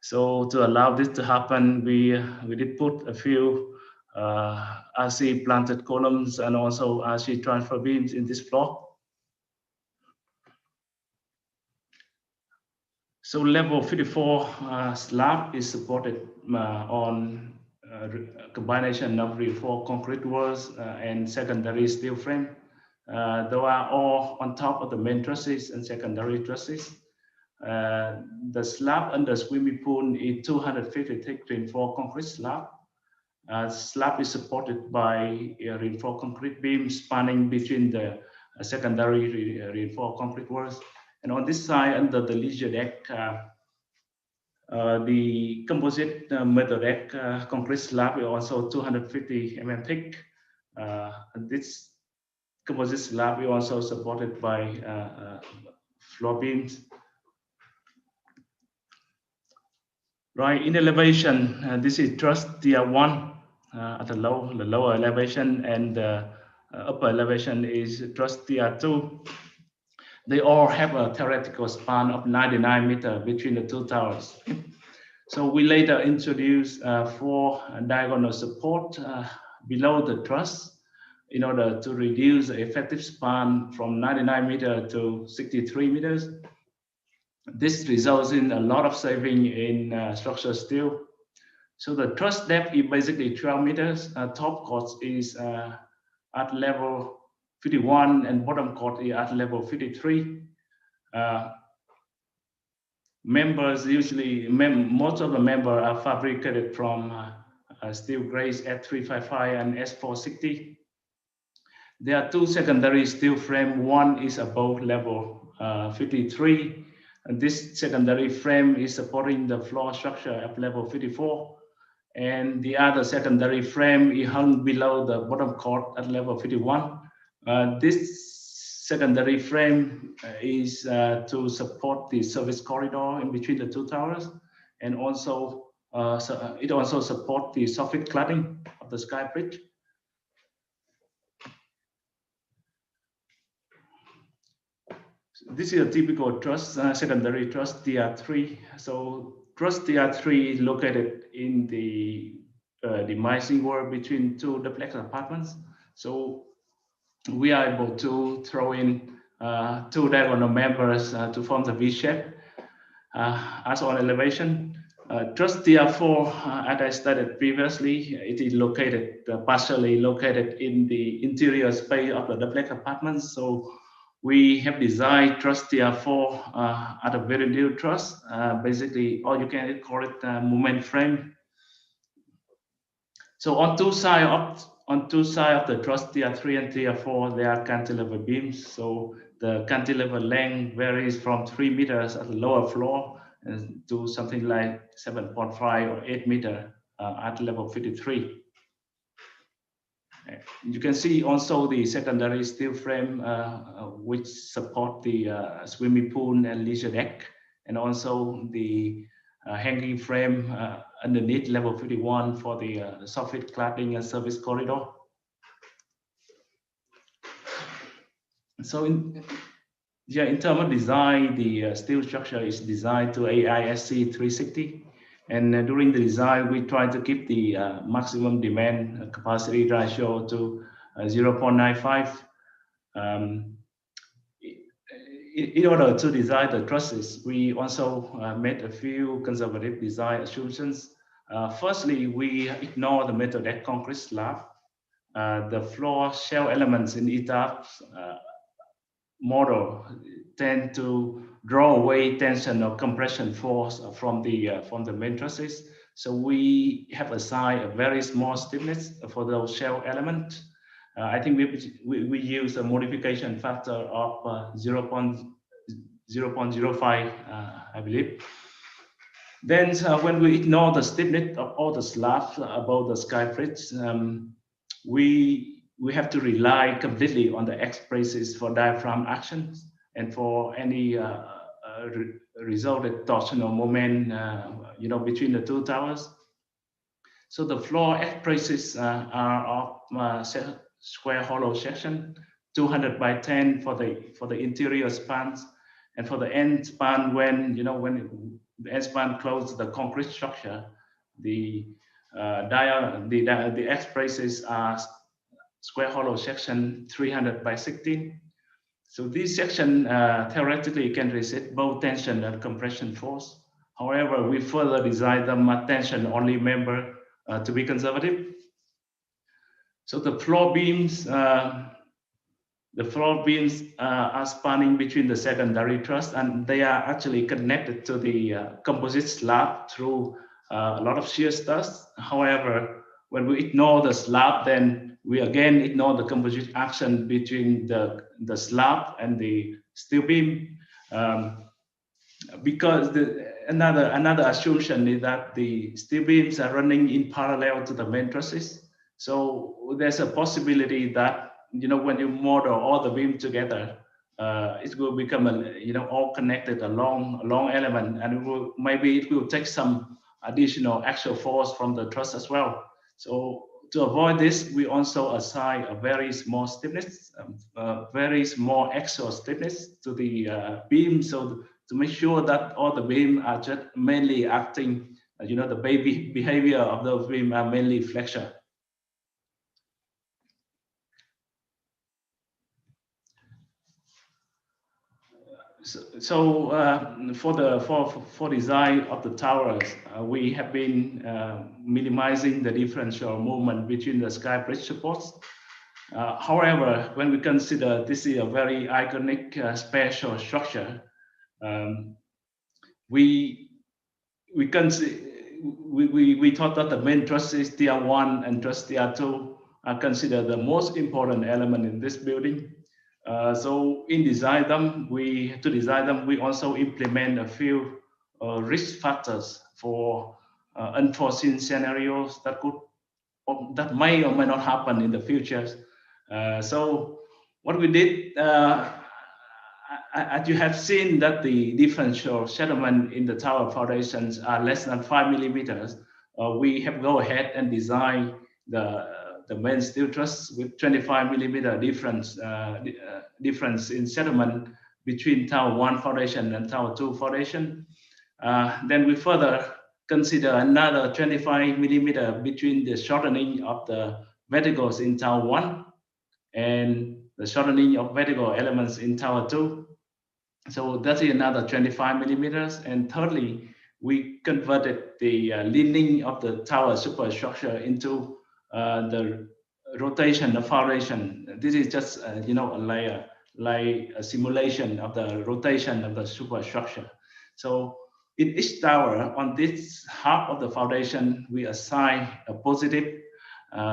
So to allow this to happen, we did put a few RC planted columns and also RC transfer beams in this floor. So level 54 slab is supported on combination of reinforced concrete walls and secondary steel frame. They are all on top of the main trusses and secondary trusses. The slab under swimming pool is 250 thick reinforced concrete slab. Slab is supported by a reinforced concrete beam spanning between the secondary reinforced concrete walls. And on this side, under the leisure deck, the composite metal deck concrete slab is also 250 mm thick. This composite slab is also supported by floor beams. Right, in elevation, this is truss Tier 1 at the lower elevation, and the upper elevation is truss Tier 2. They all have a theoretical span of 99 meters between the two towers. So we later introduced 4 diagonal support below the truss in order to reduce the effective span from 99 meters to 63 meters. This results in a lot of saving in structural steel. So the truss depth is basically 12 meters. Top court is at level 51 and bottom court is at level 53. Members usually, most of the members are fabricated from steel grades F355 and S460. There are 2 secondary steel frame. One is above level 53. And this secondary frame is supporting the floor structure at level 54. And the other secondary frame is hung below the bottom court at level 51. This secondary frame is to support the service corridor in between the two towers, and also it also supports the soffit cladding of the sky bridge. This is a typical truss, secondary truss DR3. So truss DR3 is located in the demising wall between two duplex apartments. So we are able to throw in two diagonal members to form the V shape as on elevation. Truss DR4, as I stated previously, it is located, partially located in the interior space of the duplex apartments. So we have designed truss DR4 at a very new truss. Basically, or you can call it movement frame. So on two sides of the truss DR3 and DR4, there are cantilever beams. So the cantilever length varies from 3 meters at the lower floor to something like 7.5 or 8 meters at level 53. You can see also the secondary steel frame which support the swimming pool and leisure deck, and also the hanging frame underneath level 51 for the soffit cladding and service corridor. So in terms of design, the steel structure is designed to AISC 360. And during the design, we try to keep the maximum demand capacity ratio to 0.95. In order to design the trusses, we also made a few conservative design assumptions. Firstly, we ignore the metal deck concrete slab. The floor shell elements in ETAP's model tend to draw away tension or compression force from the main trusses. So we have assigned a very small stiffness for those shell elements. I think we use a modification factor of 0.05, I believe. Then when we ignore the stiffness of all the slabs above the sky bridge, we have to rely completely on the X braces for diaphragm actions and for any resulted torsional moment, between the two towers. So the floor X braces are of square hollow section, 200 by 10 for the interior spans, and for the end span, when the end span closes the concrete structure, the X braces are square hollow section 300 by 16. So this section theoretically can resist both tension and compression force. However, we further design them at tension only member to be conservative. So the floor beams are spanning between the secondary truss, and they are actually connected to the composite slab through a lot of shear studs. However, when we ignore the slab, then we again ignore the composite action between the slab and the steel beam, because another assumption is that the steel beams are running in parallel to the main trusses. So there's a possibility that when you model all the beams together, it will become all connected along element, and maybe it will take some additional axial force from the truss as well. So to avoid this, we also assign a very small stiffness, very small axial stiffness to the beam, so to make sure that all the beams are just mainly acting, the behavior of those beams are mainly flexure. So for design of the towers, we have been minimizing the differential movement between the sky bridge supports. However, when we consider this is a very iconic spatial structure, we thought that the main trusses DR1 and truss DR2 are considered the most important element in this building. So to design them, we also implement a few risk factors for unforeseen scenarios that may or may not happen in the future. So What we did, as you have seen that the differential settlement in the tower foundations are less than 5 millimeters, we have go ahead and design the main steel truss with 25 millimeter difference in settlement between tower 1 foundation and tower 2 foundation. Then we further consider another 25 millimeter between the shortening of the verticals in tower 1 and the shortening of vertical elements in tower 2. So that's another 25 millimeters. And thirdly, we converted the leaning of the tower superstructure into the rotation of foundation. This is just you know, a layer, like a simulation of the rotation of the superstructure. So in each tower on this half of the foundation, we assign a positive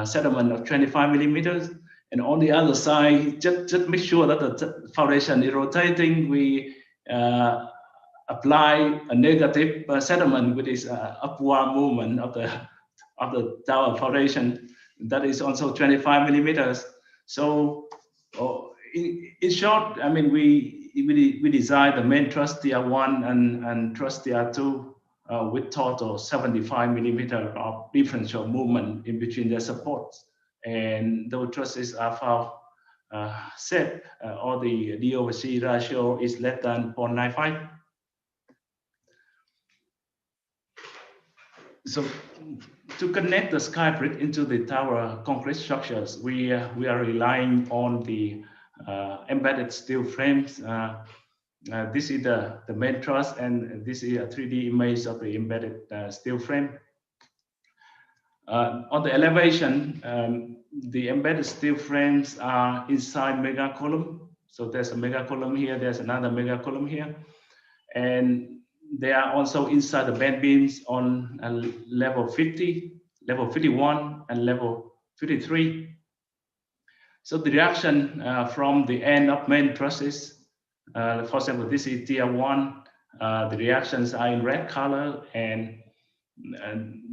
settlement of 25 millimeters. And on the other side, just make sure that the foundation is rotating. We apply a negative settlement, which is upward movement of the tower foundation. That is also 25 millimeters. So in short, I mean, we designed the main truss tier 1 and truss tier 2 with total 75 millimeter of differential movement in between their supports. And those trusses are found safe, or the D/C ratio is less than 0.95. So to connect the skybrick into the tower concrete structures, we are relying on the embedded steel frames. This is the main truss, and this is a 3D image of the embedded steel frame. On the elevation, the embedded steel frames are inside mega column. So there's a mega column here, there's another mega column here. And they are also inside the band beams on level 50, level 51, and level 53. So the reaction from the end of main trusses, for example, this is tier 1, the reactions are in red color, and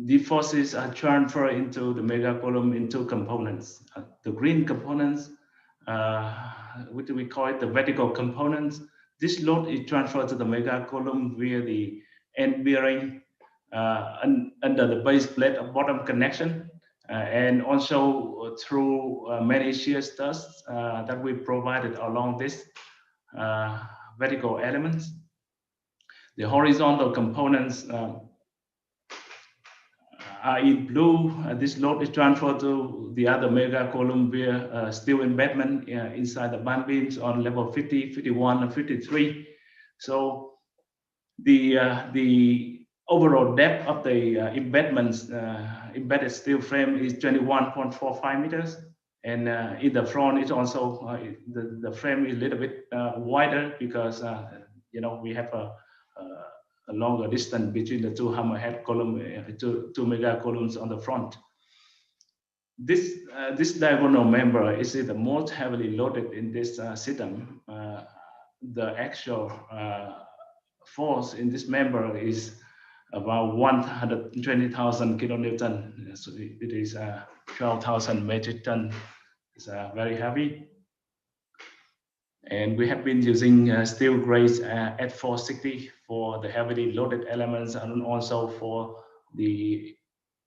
the forces are transferred into the mega column in two components. The green components, what do we call it, the vertical components. This load is transferred to the mega column via the end bearing under the base plate of bottom connection, and also through many shear studs that we provided along this vertical elements. The horizontal components are in blue. This load is transferred to the other mega column via steel embedment inside the band beams on level 50, 51, and 53. So the overall depth of the embedments, embedded steel frame is 21.45 meters. And in the front, it's also, the frame is a little bit wider because, you know, we have a longer distance between the two hammerhead column, two mega columns on the front. This diagonal member is the most heavily loaded in this system. The actual force in this member is about 120,000 kilonewton. So it is 12,000 metric ton. It's very heavy. And we have been using steel grades at 460 for the heavily loaded elements, and also for the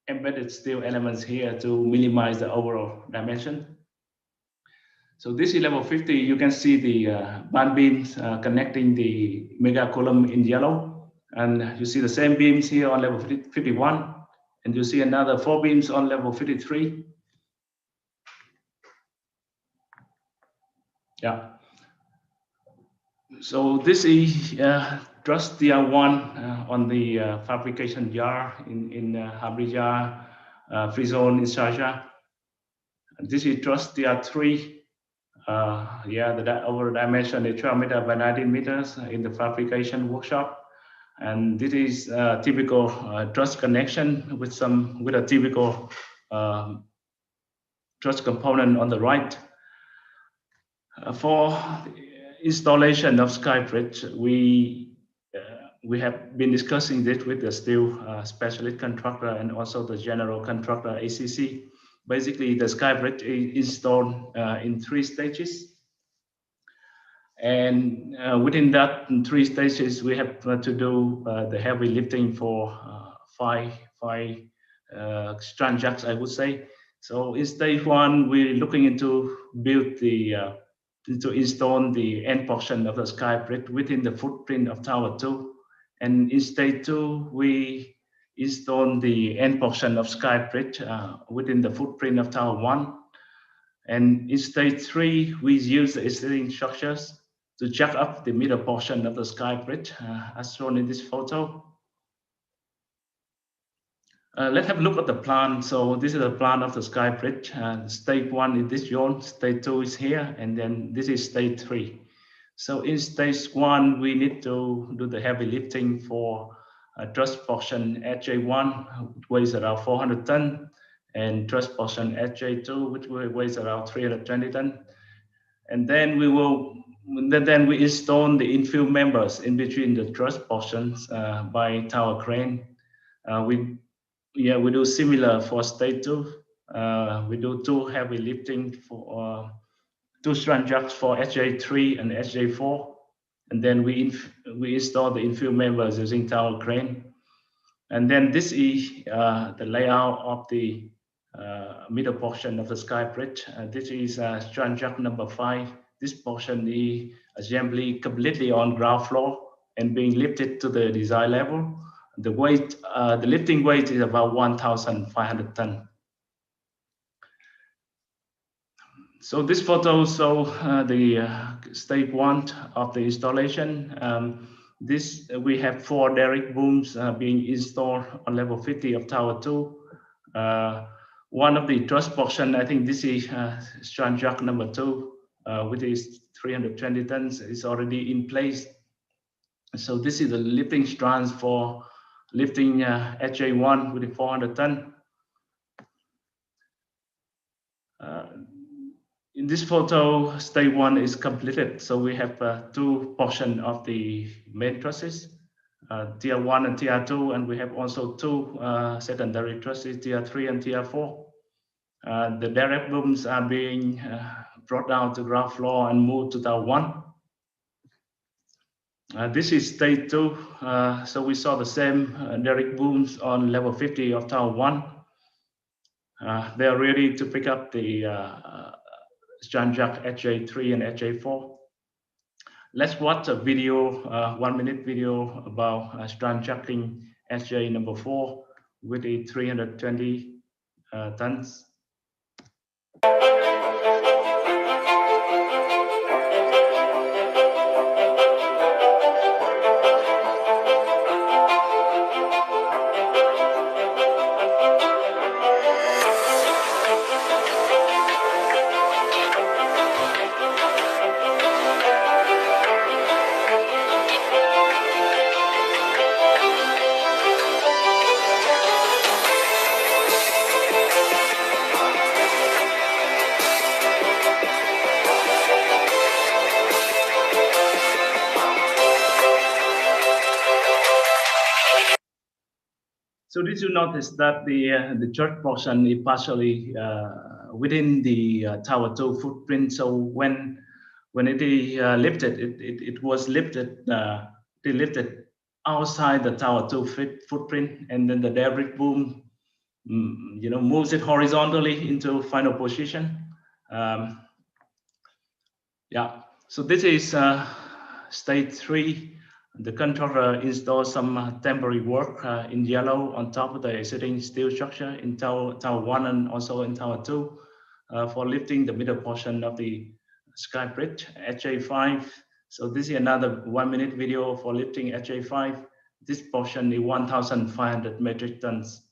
embedded steel elements here to minimize the overall dimension. So this is level 50. You can see the band beams connecting the mega column in yellow. And you see the same beams here on level 51. And you see another 4 beams on level 53. Yeah. So this is truss tier 1 on the fabrication yard in Harija free zone in Sharjah. This is truss tier 3. Yeah, the over dimension is 12 meters by 19 meters in the fabrication workshop. And this is typical truss connection with a typical truss component on the right. For installation of skybridge, we have been discussing this with the steel specialist contractor and also the general contractor ACC. Basically, the skybridge is installed in 3 stages. And within that 3 stages, we have to do the heavy lifting for five strand jacks, I would say. So in stage 1, we're looking into build the to install the end portion of the sky bridge within the footprint of Tower 2. And in stage 2, we install the end portion of sky bridge within the footprint of Tower 1. And in stage 3, we use the existing structures to jack up the middle portion of the sky bridge, as shown in this photo. Let's have a look at the plan. So this is the plan of the sky bridge. Stage 1 is this zone, stage 2 is here, and then this is stage 3. So in stage 1, we need to do the heavy lifting for truss portion SJ1, which weighs around 400 tons, and truss portion SJ2, which weighs around 320 tons. And then we install the infill members in between the truss portions by tower crane. We do similar for stage 2. We do 2 heavy lifting for 2 strand jacks for SJ3 and SJ4, and then we install the infill members using tower crane. And then this is the layout of the middle portion of the sky bridge. This is strand jack number 5. This portion is assembly completely on ground floor and being lifted to the design level. The weight, the lifting weight is about 1,500 tons. So this photo shows the stage 1 of the installation. We have 4 derrick booms being installed on level 50 of Tower 2. One of the truss portion, I think this is strand jack number 2, which is 320 tons, is already in place. So this is the lifting strands for lifting SJ1 with the 400 ton. In this photo, stage 1 is completed. So we have 2 portions of the main trusses, tier 1 and tier 2, and we have also 2 secondary trusses, tier 3 and tier 4. The derrick booms are being brought down to ground floor and moved to tower 1. This is stage 2. So we saw the same derrick booms on level 50 of tower 1. They are ready to pick up the strand jack SJ3 and SJ4. Let's watch a video, 1-minute video about strand jacking SJ number 4 with the 320 tons. So did you notice that the church portion is partially within the tower 2 footprint? So when it is lifted, it was lifted outside the tower 2 footprint, and then the derrick boom, moves it horizontally into final position. So this is stage 3. The controller installs some temporary work in yellow on top of the existing steel structure in tower 1 and also in tower 2 for lifting the middle portion of the sky bridge, SJ5. So this is another 1-minute video for lifting SJ5. This portion is 1,500 metric tons.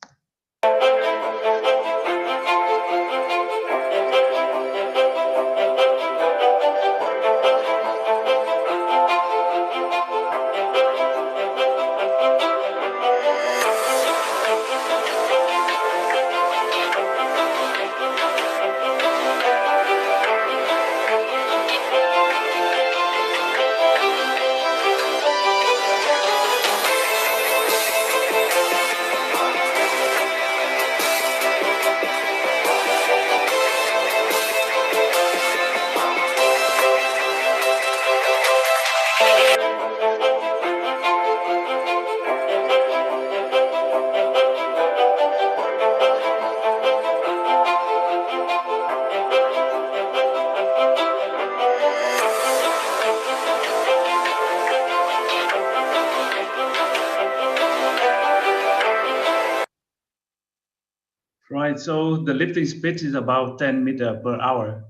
Right, so the lifting speed is about 10 meters per hour.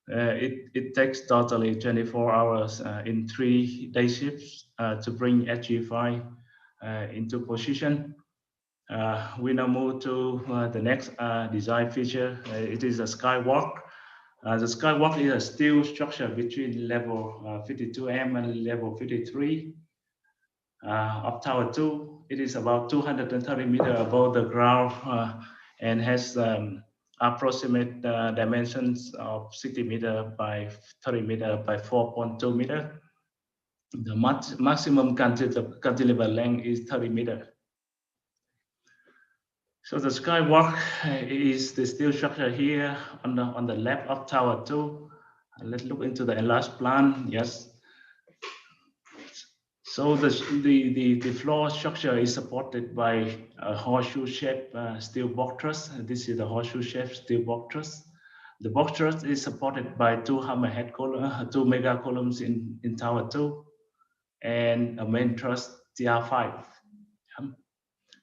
It takes totally 24 hours in 3 day shifts to bring SG5 into position. We now move to the next design feature. It is a skywalk. The skywalk is a steel structure between level 52M and level 53 of Tower 2. It is about 230 meters above the ground and has approximate dimensions of 60 meters by 30 meters by 4.2 meters. The maximum cantilever length is 30 meters. So the skywalk is the steel structure here on the left of Tower 2. Let's look into the enlarged plan. Yes. So the floor structure is supported by a horseshoe-shaped steel box truss. This is the horseshoe-shaped steel box truss. The box truss is supported by 2 hammerhead columns, 2 mega columns in Tower 2, and a main truss TR5.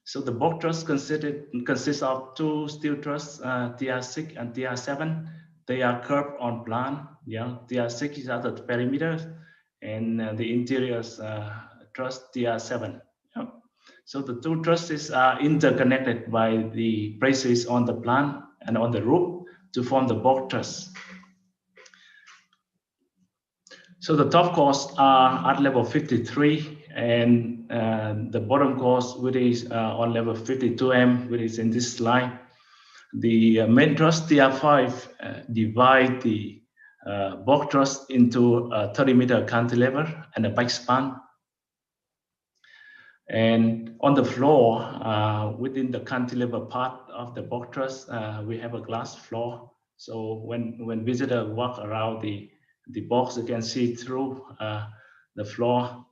So the box truss consists of 2 steel truss, TR6 and TR7. They are curved on plan. Yeah, TR6 is at the perimeter, and the interior truss TR7. Yeah. So the 2 trusses are interconnected by the braces on the plan and on the roof to form the box truss. So the top course are at level 53, and the bottom course, which is on level 52M, which is in this slide. The main truss TR5 divide the box truss into a 30-meter cantilever and a back span. And on the floor, within the cantilever part of the box truss, we have a glass floor. So when visitors walk around the box, you can see through the floor,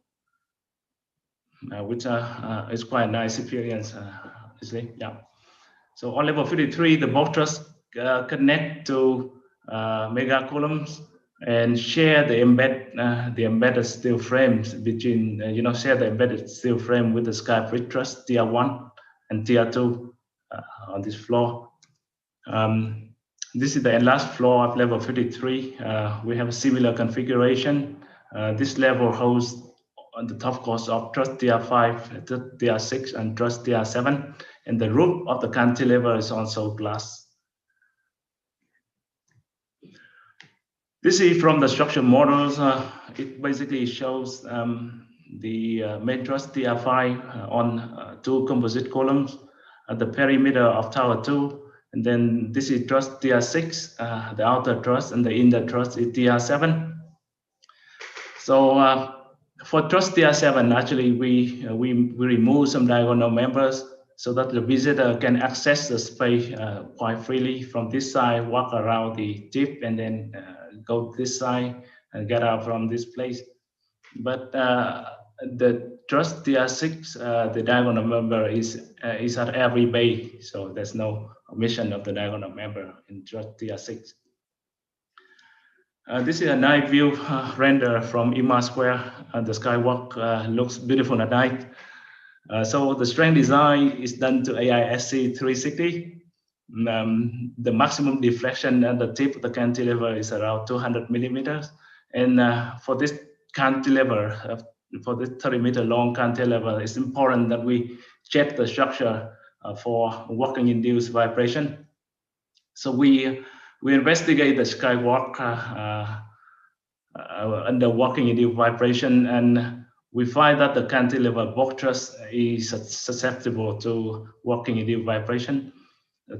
which is quite a nice experience, honestly. Yeah. So on level 53, the box truss connect to mega columns and share the embedded steel frames between, share the embedded steel frame with the sky bridge truss tier 1 and tier 2 on this floor. This is the enlarged floor of level 53. We have a similar configuration. This level holds on the top course of truss tier 5, tier 6, and truss tier 7, and the roof of the cantilever is also glass. This is from the structure models. It basically shows the main truss TR5 on 2 composite columns at the perimeter of Tower 2. And then this is truss TR6, the outer truss, and the inner truss is TR7. So for truss TR7, actually, we remove some diagonal members so that the visitor can access the space quite freely from this side, walk around the tip, and then go this side and get out from this place. But the truss TR6, the diagonal member is at every bay, so there's no omission of the diagonal member in truss TR6. This is a night view render from Ima Square. The skywalk looks beautiful at night. So the strength design is done to AISC 360. The maximum deflection at the tip of the cantilever is around 200 millimeters. And for this cantilever, for this 30-meter long cantilever, it's important that we check the structure for walking-induced vibration. So we investigate the skywalk under walking-induced vibration, and we find that the cantilever box truss is susceptible to walking-induced vibration.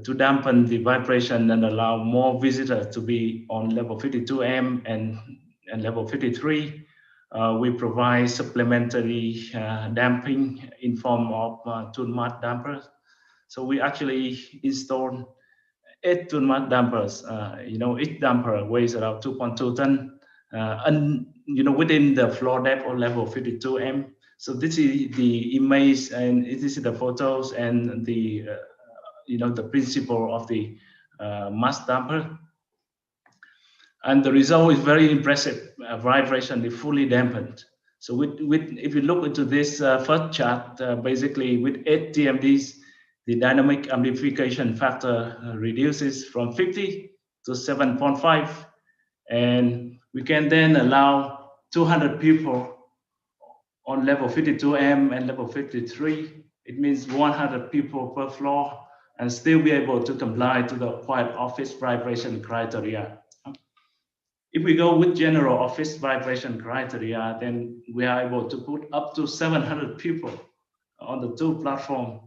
To dampen the vibration and allow more visitors to be on level 52M and level 53, we provide supplementary damping in form of tool mat dampers. So we actually installed 8 tool mat dampers. Each damper weighs around 2.2 tons, and within the floor depth or level 52M. So this is the image, and this is the photos and the the principle of the mass damper. And the result is very impressive. Vibration is fully dampened. So if you look into this first chart, basically with 8 TMDs, the dynamic amplification factor reduces from 50 to 7.5, and we can then allow 200 people on level 52M and level 53. It means 100 people per floor, and still be able to comply to the quiet office vibration criteria. If we go with general office vibration criteria, then we are able to put up to 700 people on the two platforms.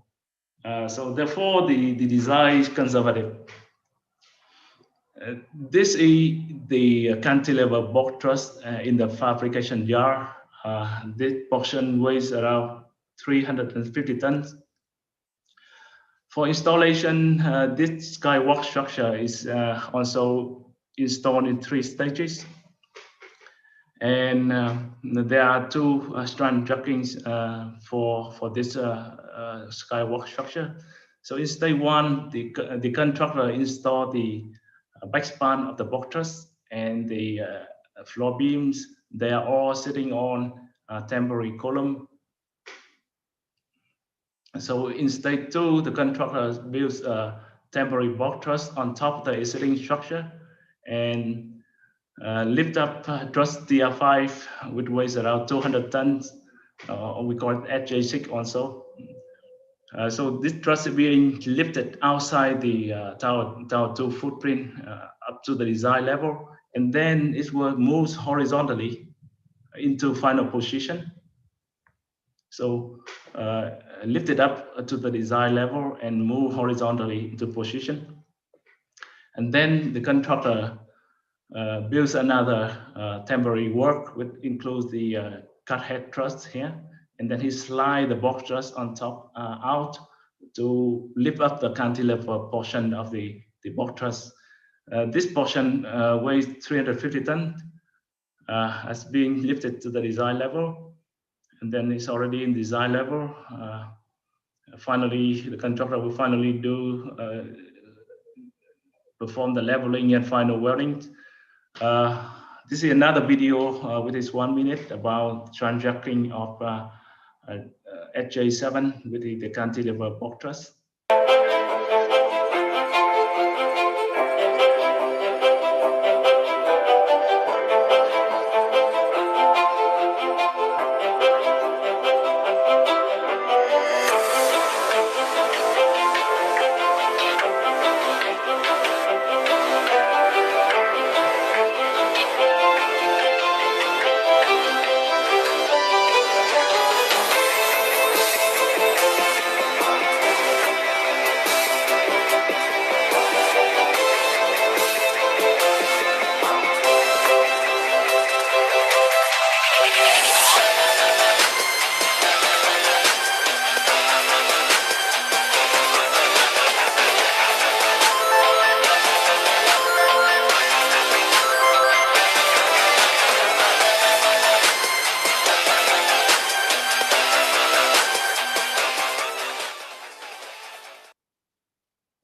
So therefore, the design is conservative. This is the cantilever box truss in the fabrication yard. This portion weighs around 350 tons. For installation, this skywalk structure is also installed in 3 stages. And there are 2 strand jackings for this skywalk structure. So in stage 1, the contractor installed the backspan of the box truss and the floor beams. They are all sitting on a temporary column. So in stage 2, the contractor builds a temporary box truss on top of the existing structure and lift up truss DR5, which weighs around 200 tons. We call it HJ6 also. So this truss is being lifted outside the tower 2 footprint up to the design level, and then it moves horizontally into final position. So lift it up to the design level and move horizontally into position. And then the contractor builds another temporary work, which includes the cut head truss here. And then he slides the box truss on top out to lift up the cantilever portion of the box truss. This portion weighs 350 tons, as being lifted to the design level. And then it's already in design level. Finally, the contractor will finally perform the leveling and final welding. This is another video with this 1 minute about transjacking of HJ7 with the cantilever box truss.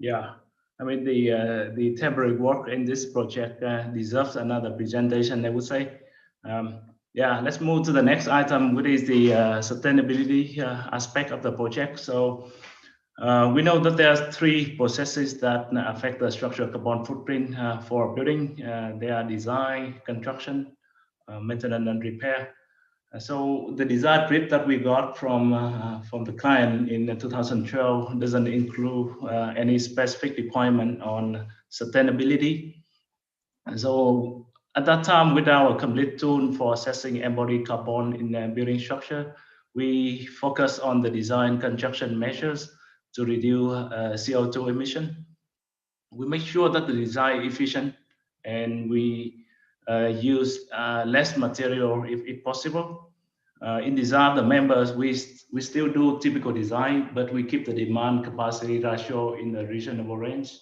Yeah, I mean the temporary work in this project deserves another presentation, I would say. Yeah, let's move to the next item, which is the sustainability aspect of the project. So we know that there's 3 processes that affect the structural carbon footprint for a building. They are design, construction, maintenance, and repair. So the design brief that we got from the client in 2012 doesn't include any specific requirement on sustainability. And so at that time, with our complete tool for assessing embodied carbon in the building structure, we focus on the design construction measures to reduce CO2 emission. We make sure that the design is efficient, and we use less material if possible. In design, the members, we still do typical design, but we keep the demand capacity ratio in the reasonable range.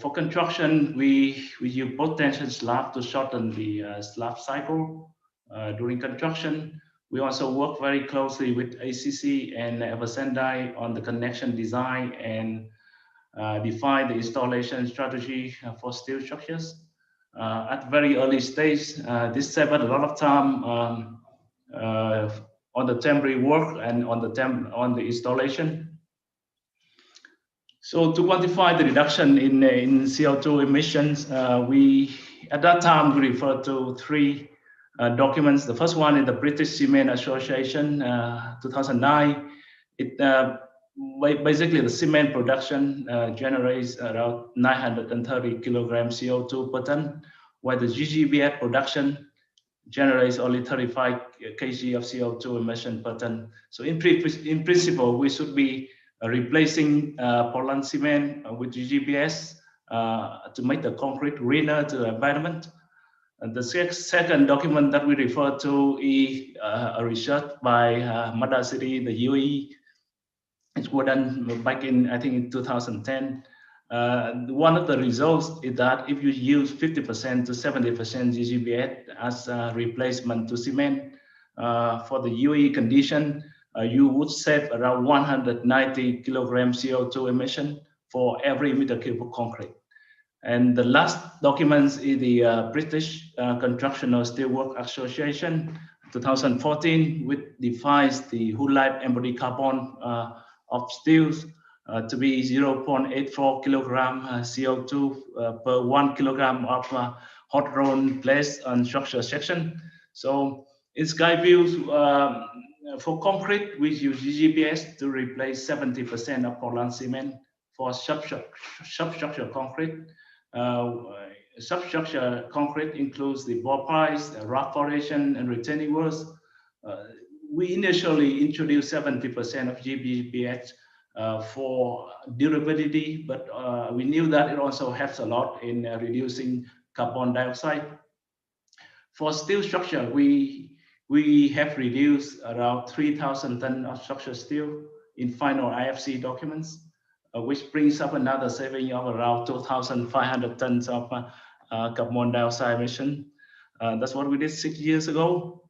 For construction, we use both tension slab to shorten the slab cycle. During construction, we also work very closely with ACC and Eversendai on the connection design and define the installation strategy for steel structures. At very early stage, this saved a lot of time on the temporary work and on the installation. So to quantify the reduction in CO2 emissions, we at that time we referred to three documents. The first one is the British Cement Association, 2009. It basically the cement production generates around 930 kilograms CO2 per ton, while the GGBF production generates only 35 kg of CO2 emission per ton. So in principle, we should be replacing Portland cement with GGBS to make the concrete greener to the environment. And the second document that we refer to is a research by Madar City, the UAE. It was done back in, I think, in 2010. One of the results is that if you use 50% to 70% GGBS as a replacement to cement for the UAE condition, you would save around 190 kilograms CO2 emission for every meter cube of concrete. And the last document is the British Constructional Steelwork Association, 2014, which defines the whole life embodied carbon of steels to be 0.84 kilogram CO2 per 1 kilogram of hot rolled placed on structure section. So in Skyview, for concrete, we use GGBS to replace 70% of Portland cement for substructure concrete. Substructure concrete includes the bore piles, the rock foundation, and retaining walls. We initially introduced 70% of GGBS for durability, but we knew that it also helps a lot in reducing carbon dioxide. For steel structure, we have reduced around 3,000 tons of structural steel in final IFC documents, which brings up another saving of around 2,500 tons of carbon dioxide emission. That's what we did 6 years ago.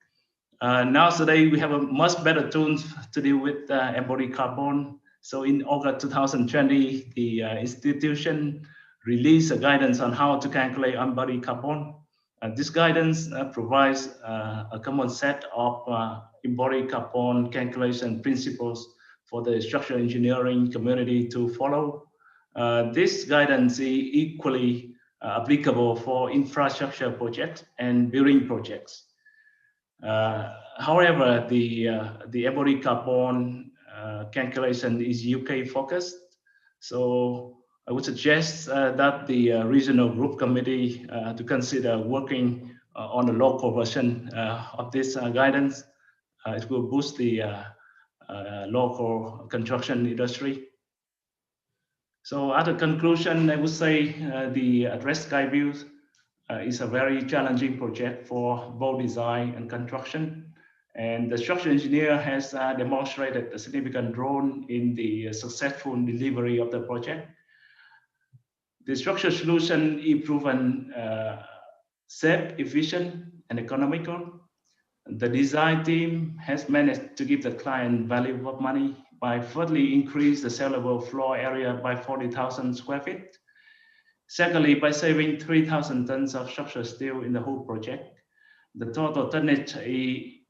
Now today we have a much better tools to deal with embodied carbon. So in August 2020, the institution released a guidance on how to calculate embodied carbon. This guidance provides a common set of embodied carbon calculation principles for the structural engineering community to follow. This guidance is equally applicable for infrastructure projects and building projects. However, the embodied carbon calculation is UK focused. So I would suggest that the regional group committee to consider working on a local version of this guidance. It will boost the local construction industry. So at the conclusion, I would say the Address Skyview is a very challenging project for both design and construction. And the structural engineer has demonstrated a significant role in the successful delivery of the project. The structural solution is proven safe, efficient, and economical. The design team has managed to give the client value of money by furtherly increase the sellable floor area by 40,000 square feet. Secondly, by saving 3,000 tons of structural steel in the whole project. The total tonnage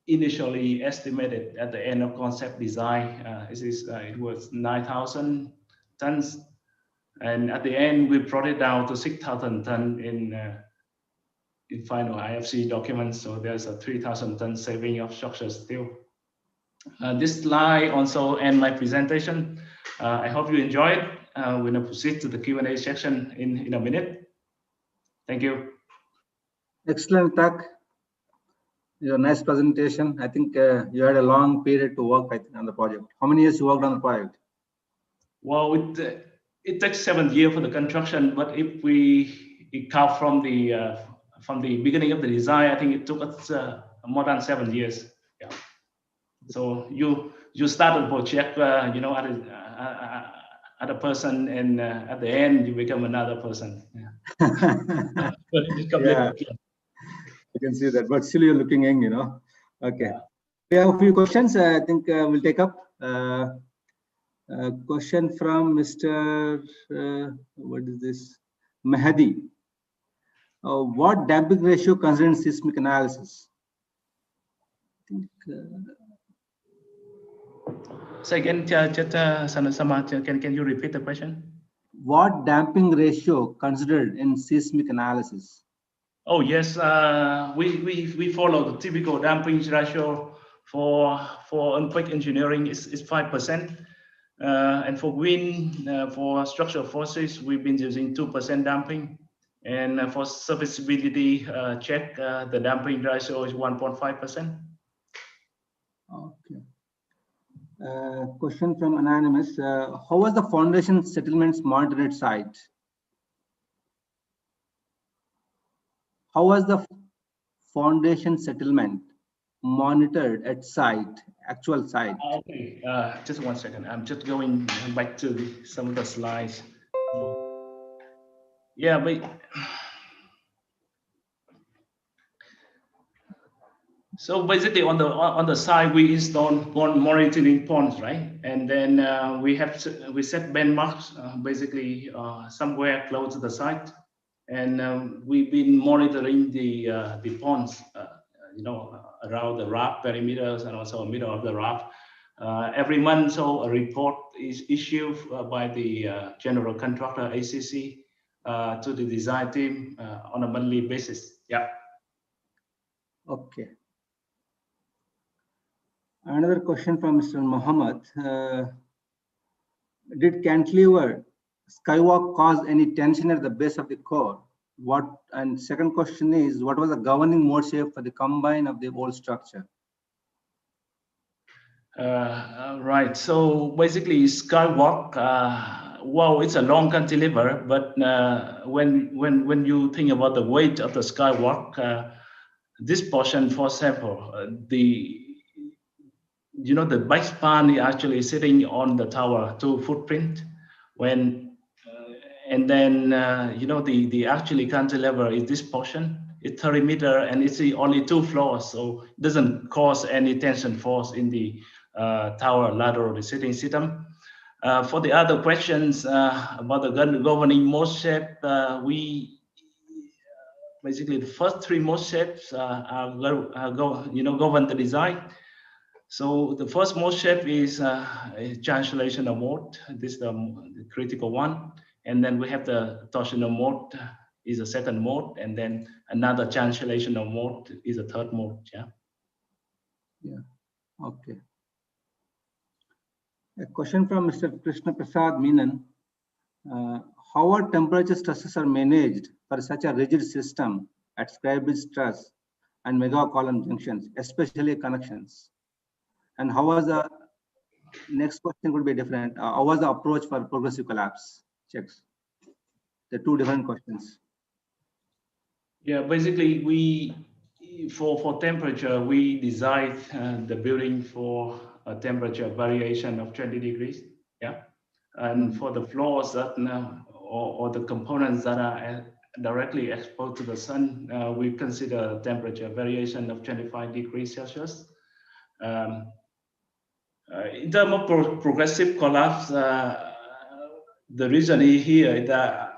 initially estimated at the end of concept design, it was 9,000 tons. And at the end, we brought it down to 6,000 tons in final IFC documents. So there's a 3,000 ton saving of structural steel. This slide also ends my presentation. I hope you enjoyed. We're going to proceed to the Q&A section in a minute. Thank you. Excellent, Tak. Your nice presentation. I think you had a long period to work on the project. How many years you worked on the project? Well, it takes 7 years for the construction, but if we count from the beginning of the design, I think it took us more than 7 years. Yeah. So you start a project, you know, at a person, and at the end you become another person. Yeah. Yeah. I can see that, but still you're looking young, you know. Okay. Yeah. We have a few questions. I think we'll take up. A question from Mr. What is this? Mahdi. What damping ratio considers seismic analysis? I think. So again, can you repeat the question? what damping ratio considered in seismic analysis? Oh yes, we follow the typical damping ratio for earthquake engineering is 5%, and for wind for structural forces we've been using 2% damping, and for serviceability check the damping ratio is 1.5%. Okay. Question from anonymous: how was the foundation settlements monitored at site? How was the foundation settlement monitored at site, actual site? Okay, just 1 second. I'm just going back to some of the slides. Yeah, but so basically on the side we install monitoring points, right? And then we set benchmarks basically somewhere close to the site, and we've been monitoring the ponds, around the raft perimeters and also middle of the raft. Every month, so a report is issued by the general contractor ACC to the design team on a monthly basis. Yeah. Okay. Another question from Mr. Muhammad. Did cantilever skywalk cause any tension at the base of the core? And second question is, what was the governing mode shape for the combine of the whole structure? Right. So basically, skywalk. Well, it's a long cantilever, but when you think about the weight of the skywalk, this portion, for example, the bike span is actually sitting on the tower 2 footprint, and then the actually cantilever is this portion. It's 30 meters and it's only 2 floors, so it doesn't cause any tension force in the tower lateral receding system. For the other questions about the governing mode shape, we basically the first 3 mode shapes govern the design. So the first mode shape is a translational mode. This is the critical one, and then we have the torsional mode is a second mode, and then another translational mode is a third mode. Yeah. Yeah. Okay. A question from Mr. Krishna Prasad Menon. How are temperature stresses are managed for such a rigid system at square bridge stress and mega column junctions, especially connections? And how was the next question would be different? How was the approach for progressive collapse checks? The 2 different questions. Yeah, basically we for temperature we designed the building for a temperature variation of 20 degrees. Yeah, and for the floors that or the components that are directly exposed to the sun, we consider temperature variation of 25 degrees Celsius. In terms of progressive collapse, the reason here is that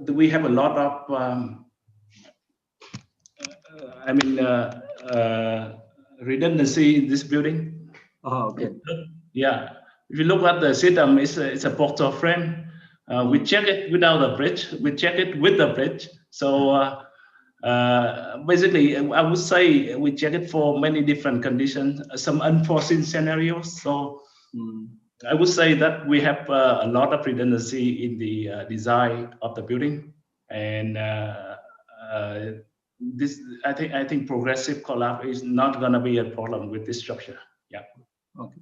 we have a lot of redundancy in this building. Oh, okay. Yeah, if you look at the system, it's a portal frame. We check it without a bridge. We check it with the bridge. So basically, I would say we check it for many different conditions, some unforeseen scenarios. So I would say that we have a lot of redundancy in the design of the building, and this I think progressive collapse is not going to be a problem with this structure. Yeah. Okay.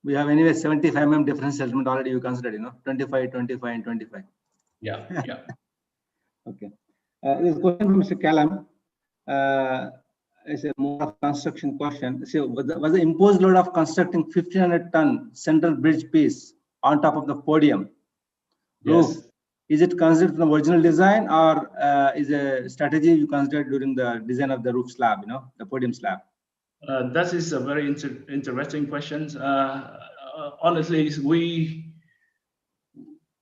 We have anyway 75 mm difference settlement already you considered, 25, 25, and 25. Yeah. Yeah. Okay. There's a question from Mr. Callum. It's a more of construction question. So was the imposed load of constructing 1,500-ton central bridge piece on top of the podium roof? Yes. Is it considered the original design, or is a strategy you considered during the design of the roof slab, the podium slab? That is a very interesting question. Honestly,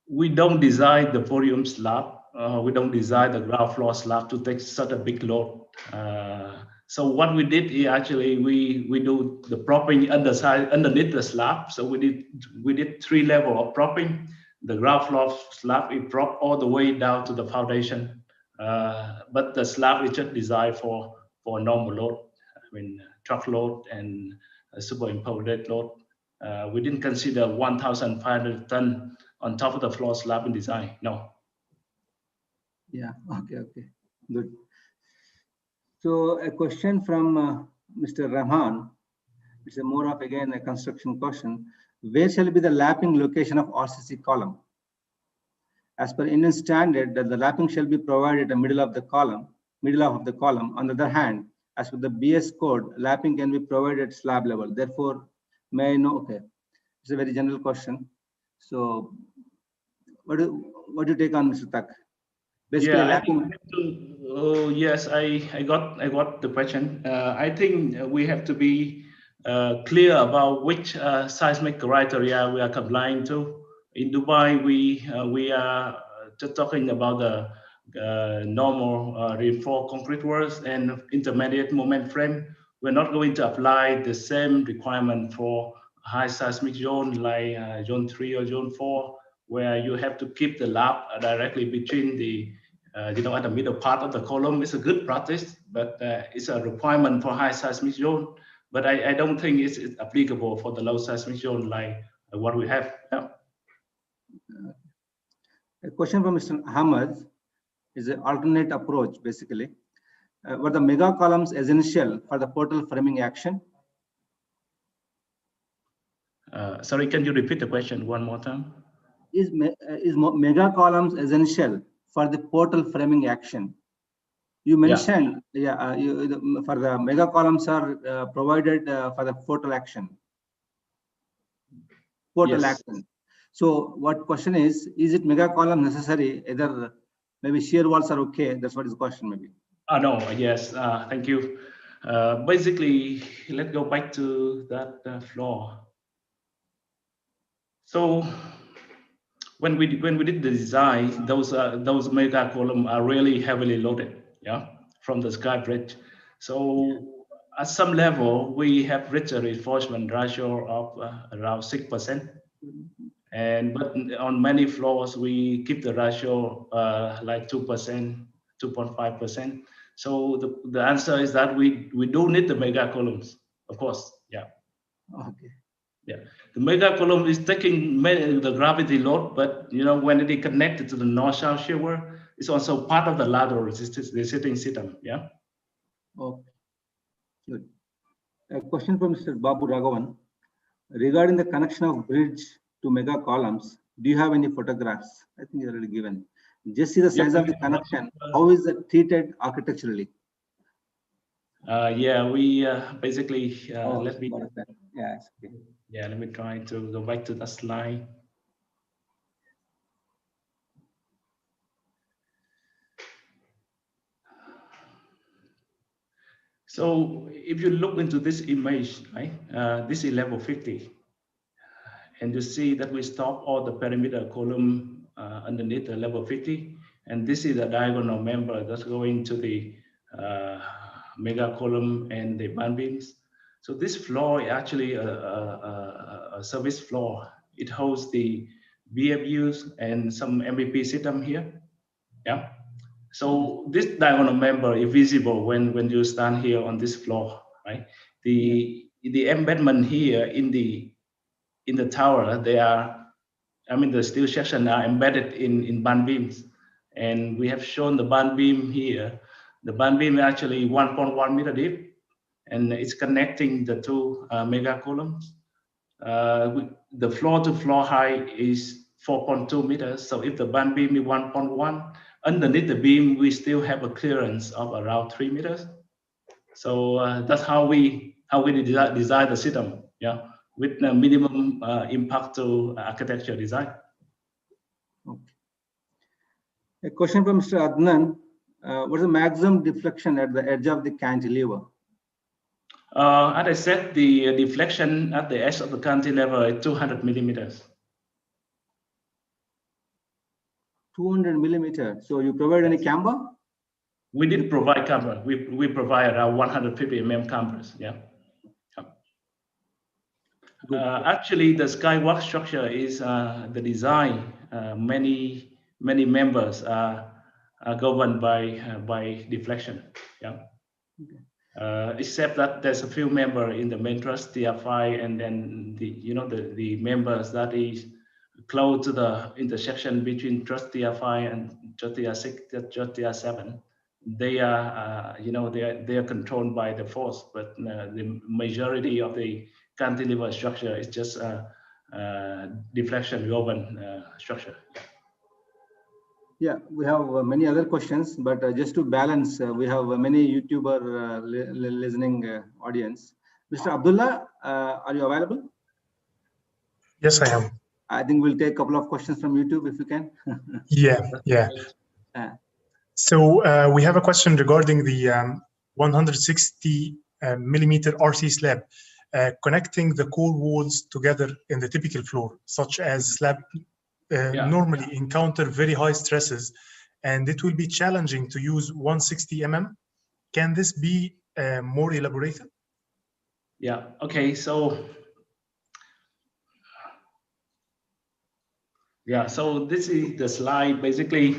we don't design the podium slab. We don't design the ground floor slab to take such a big load. So what we did is actually we do the propping underneath the slab. So we did 3 levels of propping. the ground floor slab, it dropped all the way down to the foundation. But the slab is just designed for normal load. I mean, truck load and superimposed load. We didn't consider 1,500 ton on top of the floor slab in design. No. Yeah. Okay. Good. So a question from Mr. Rahman. It's a more of again a construction question. Where shall be the lapping location of RCC column? As per Indian standard, that the lapping shall be provided in the middle of the column. On the other hand, as per the BS code, lapping can be provided at slab level. Therefore, may I know? Okay, it's a very general question. So, what do you take on, Mr. Tak? Basically, yeah, lapping. Oh yes, I got the question. I think we have to be clear about which seismic criteria we are complying to. In Dubai, we are just talking about the normal reinforced concrete works and intermediate moment frame. We're not going to apply the same requirement for high seismic zone like zone 3 or zone 4, where you have to keep the lap directly between the at the middle part of the column. Is a good practice, but it's a requirement for high seismic zone. But I don't think it's applicable for the low seismic zone like what we have. Yeah. A question from Mr. Ahmad is an alternate approach, basically. Were the mega columns essential for the portal framing action? Sorry, can you repeat the question one more time? Is mega columns essential for the portal framing action? You mentioned, for the mega columns are provided for the portal action. Action. So what question is it mega column necessary? Either maybe shear walls are okay. That's what is the question maybe. No, yes, thank you. Basically, let's go back to that floor. So when we did the design, those mega columns are really heavily loaded, from the sky bridge. So at some level, we have reached a reinforcement ratio of around 6%. But on many floors, we keep the ratio like 2%, 2.5%. So the answer is that we do need the mega columns, of course. Yeah. Okay. Yeah, the mega column is taking the gravity load, but when it is connected to the north-south shear, it's also part of the lateral resisting system. Yeah. Okay. Good. A question from Mr. Babu Raghavan regarding the connection of bridge to mega columns. Do you have any photographs? I think you're already given. Just see the size of the connection. How is it treated architecturally? Yeah, we basically let me. Yeah, okay. Yeah, let me try to go back to that slide. So if you look into this image, right, this is level 50. And you see that we stop all the perimeter column underneath the level 50. And this is the diagonal member that's going to the mega column and the band beams. So this floor is actually a service floor. It holds the BFUs and some MVP system here. Yeah. So this diagonal member is visible when you stand here on this floor, right? The embedment here in the tower, the steel section are embedded in band beams, and we have shown the band beam here. The band beam is actually 1.1 meter deep, and it's connecting the two mega columns. The floor to floor height is 4.2 meters. So if the band beam is 1.1, underneath the beam, we still have a clearance of around 3 meters. So that's how we design the system, with the minimum impact to architecture design. Okay. A question from Mr. Adnan. What is the maximum deflection at the edge of the cantilever? As I said, the deflection at the edge of the cantilever is 200 millimeters. 200 millimeters. So you provide any camber? We did provide camber. We provide around 150 mm cambers. Yeah. Actually, the skywalk structure is the design many members are governed by deflection. Yeah. Okay. Except that there's a few members in the main trust TR5, and then the members that is close to the intersection between trust TR5 and trust TR6, trust TR7. They are they are controlled by the force, but the majority of the cantilever structure is just deflection governed structure. Yeah, we have many other questions, but just to balance, we have many YouTuber listening audience. Mr. Abdullah, are you available? Yes, I am. I think we'll take a couple of questions from YouTube if you can. Yeah. So we have a question regarding the 160 millimeter RC slab connecting the core walls together in the typical floor, such as slab normally encounter very high stresses, and it will be challenging to use 160 mm. Can this be more elaborated? Yeah. Okay. So yeah. So this is the slide. Basically,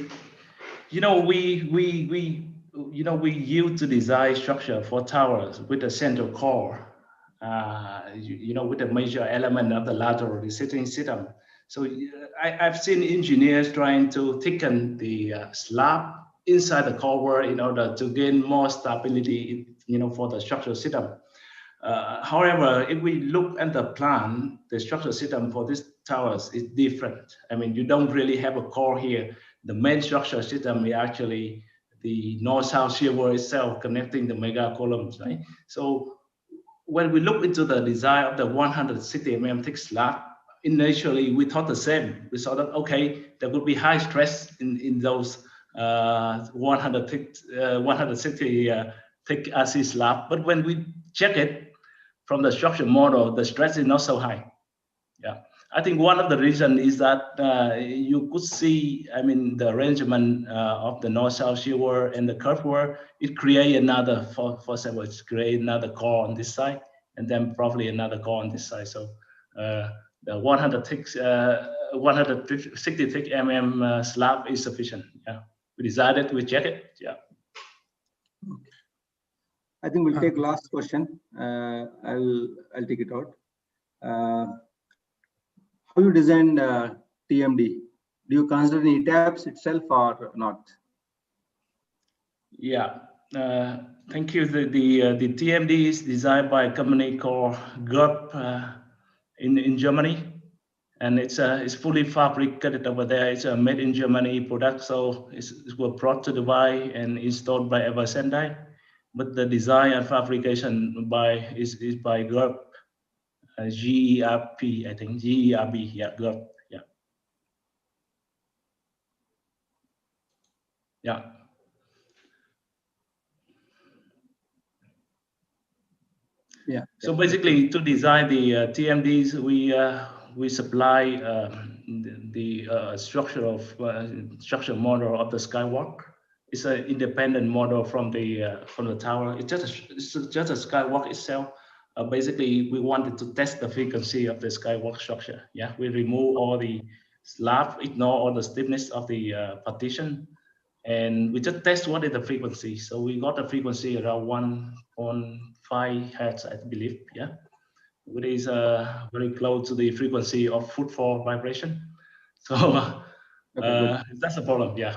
we use to design structure for towers with a central core. With a major element of the lateral resisting system. So I've seen engineers trying to thicken the slab inside the cover in order to gain more stability, for the structural system. However, if we look at the plan, the structural system for these towers is different. I mean, you don't really have a core here. The main structural system is actually the north-south shear wall itself connecting the mega columns, right? So when we look into the design of the 160 mm thick slab, initially we thought the same. We thought that, okay, there would be high stress in those 160 thick RC slab. But when we check it from the structure model, the stress is not so high. Yeah, I think one of the reasons is that you could see, I mean, the arrangement of the north-south shear wall and the curve wall, it create another, for example, it's create another core on this side, and then probably another core on this side. So the 160 thick mm slab is sufficient. Yeah, we decided, we check it. Yeah. I think we'll take last question. I'll take it out. How you designed TMD? Do you consider any tabs itself or not? Yeah, thank you. The TMD is designed by a company called GURP in Germany, and it's fully fabricated over there. It's a made in Germany product, so it was brought to Dubai and installed by Eversendai. But the design and fabrication is by GURP, GERP, I think, GERB, yeah, GURP, yeah. Yeah. Yeah. So basically, to design the TMDs, we supply the structure model of the skywalk. It's an independent model from the tower. It's just a skywalk itself. Basically, we wanted to test the frequency of the skywalk structure. Yeah, we remove all the slab, ignore all the stiffness of the partition, and we just test what is the frequency. So we got a frequency around 1.5 hertz, I believe. Yeah, which is very close to the frequency of footfall vibration. So that's a problem. Yeah.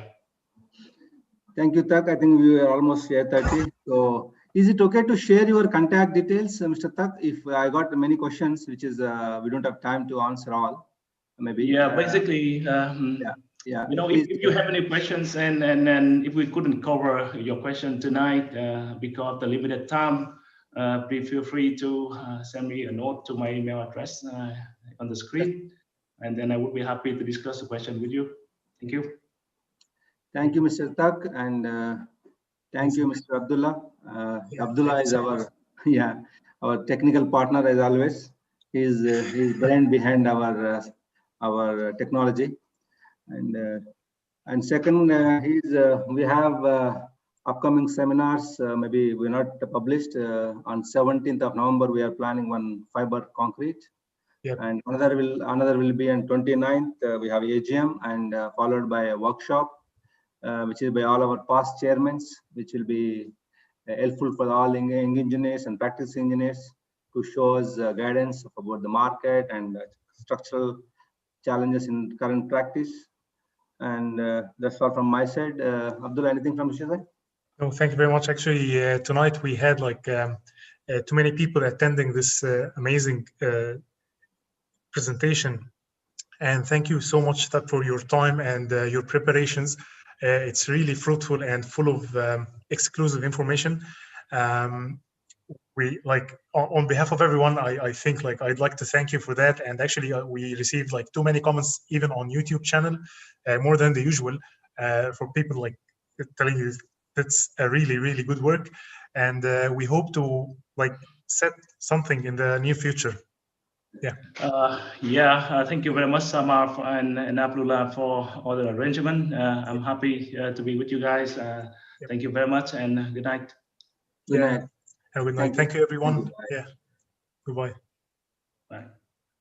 Thank you, Tak. I think we are almost here 30. So is it okay to share your contact details, Mr. Tak? If I got many questions, which is we don't have time to answer all, maybe. Yeah, basically. Yeah. If you have any questions and if we couldn't cover your question tonight because of the limited time, please feel free to send me a note to my email address on the screen, and then I would be happy to discuss the question with you. Thank you. Thank you, Mr. Tak, and thank you, Mr. Abdullah. Abdullah is our technical partner as always. He's brain behind our technology, and second, we have upcoming seminars. Maybe we're not published on 17th of November. We are planning one fiber concrete. Yep. And another will be on 29th. We have AGM and followed by a workshop, which is by all our past chairmen, which will be helpful for all engineers and practice engineers to show us guidance about the market and structural challenges in current practice. And that's all from my side. Abdullah, anything from your side? No, thank you very much. Actually, tonight we had like too many people attending this amazing presentation. And thank you so much for your time and your preparations. It's really fruitful and full of exclusive information. We like on behalf of everyone, I think like I'd like to thank you for that. And actually, we received like too many comments even on YouTube channel, more than the usual, for people like telling you that's a really good work. And we hope to like set something in the near future. Yeah. Thank you very much, Samar and Abdullah, for all the arrangement. I'm happy to be with you guys. Thank you very much, and good night. Good night. Have a good night. Thank you, everyone. Yeah. Goodbye. Bye.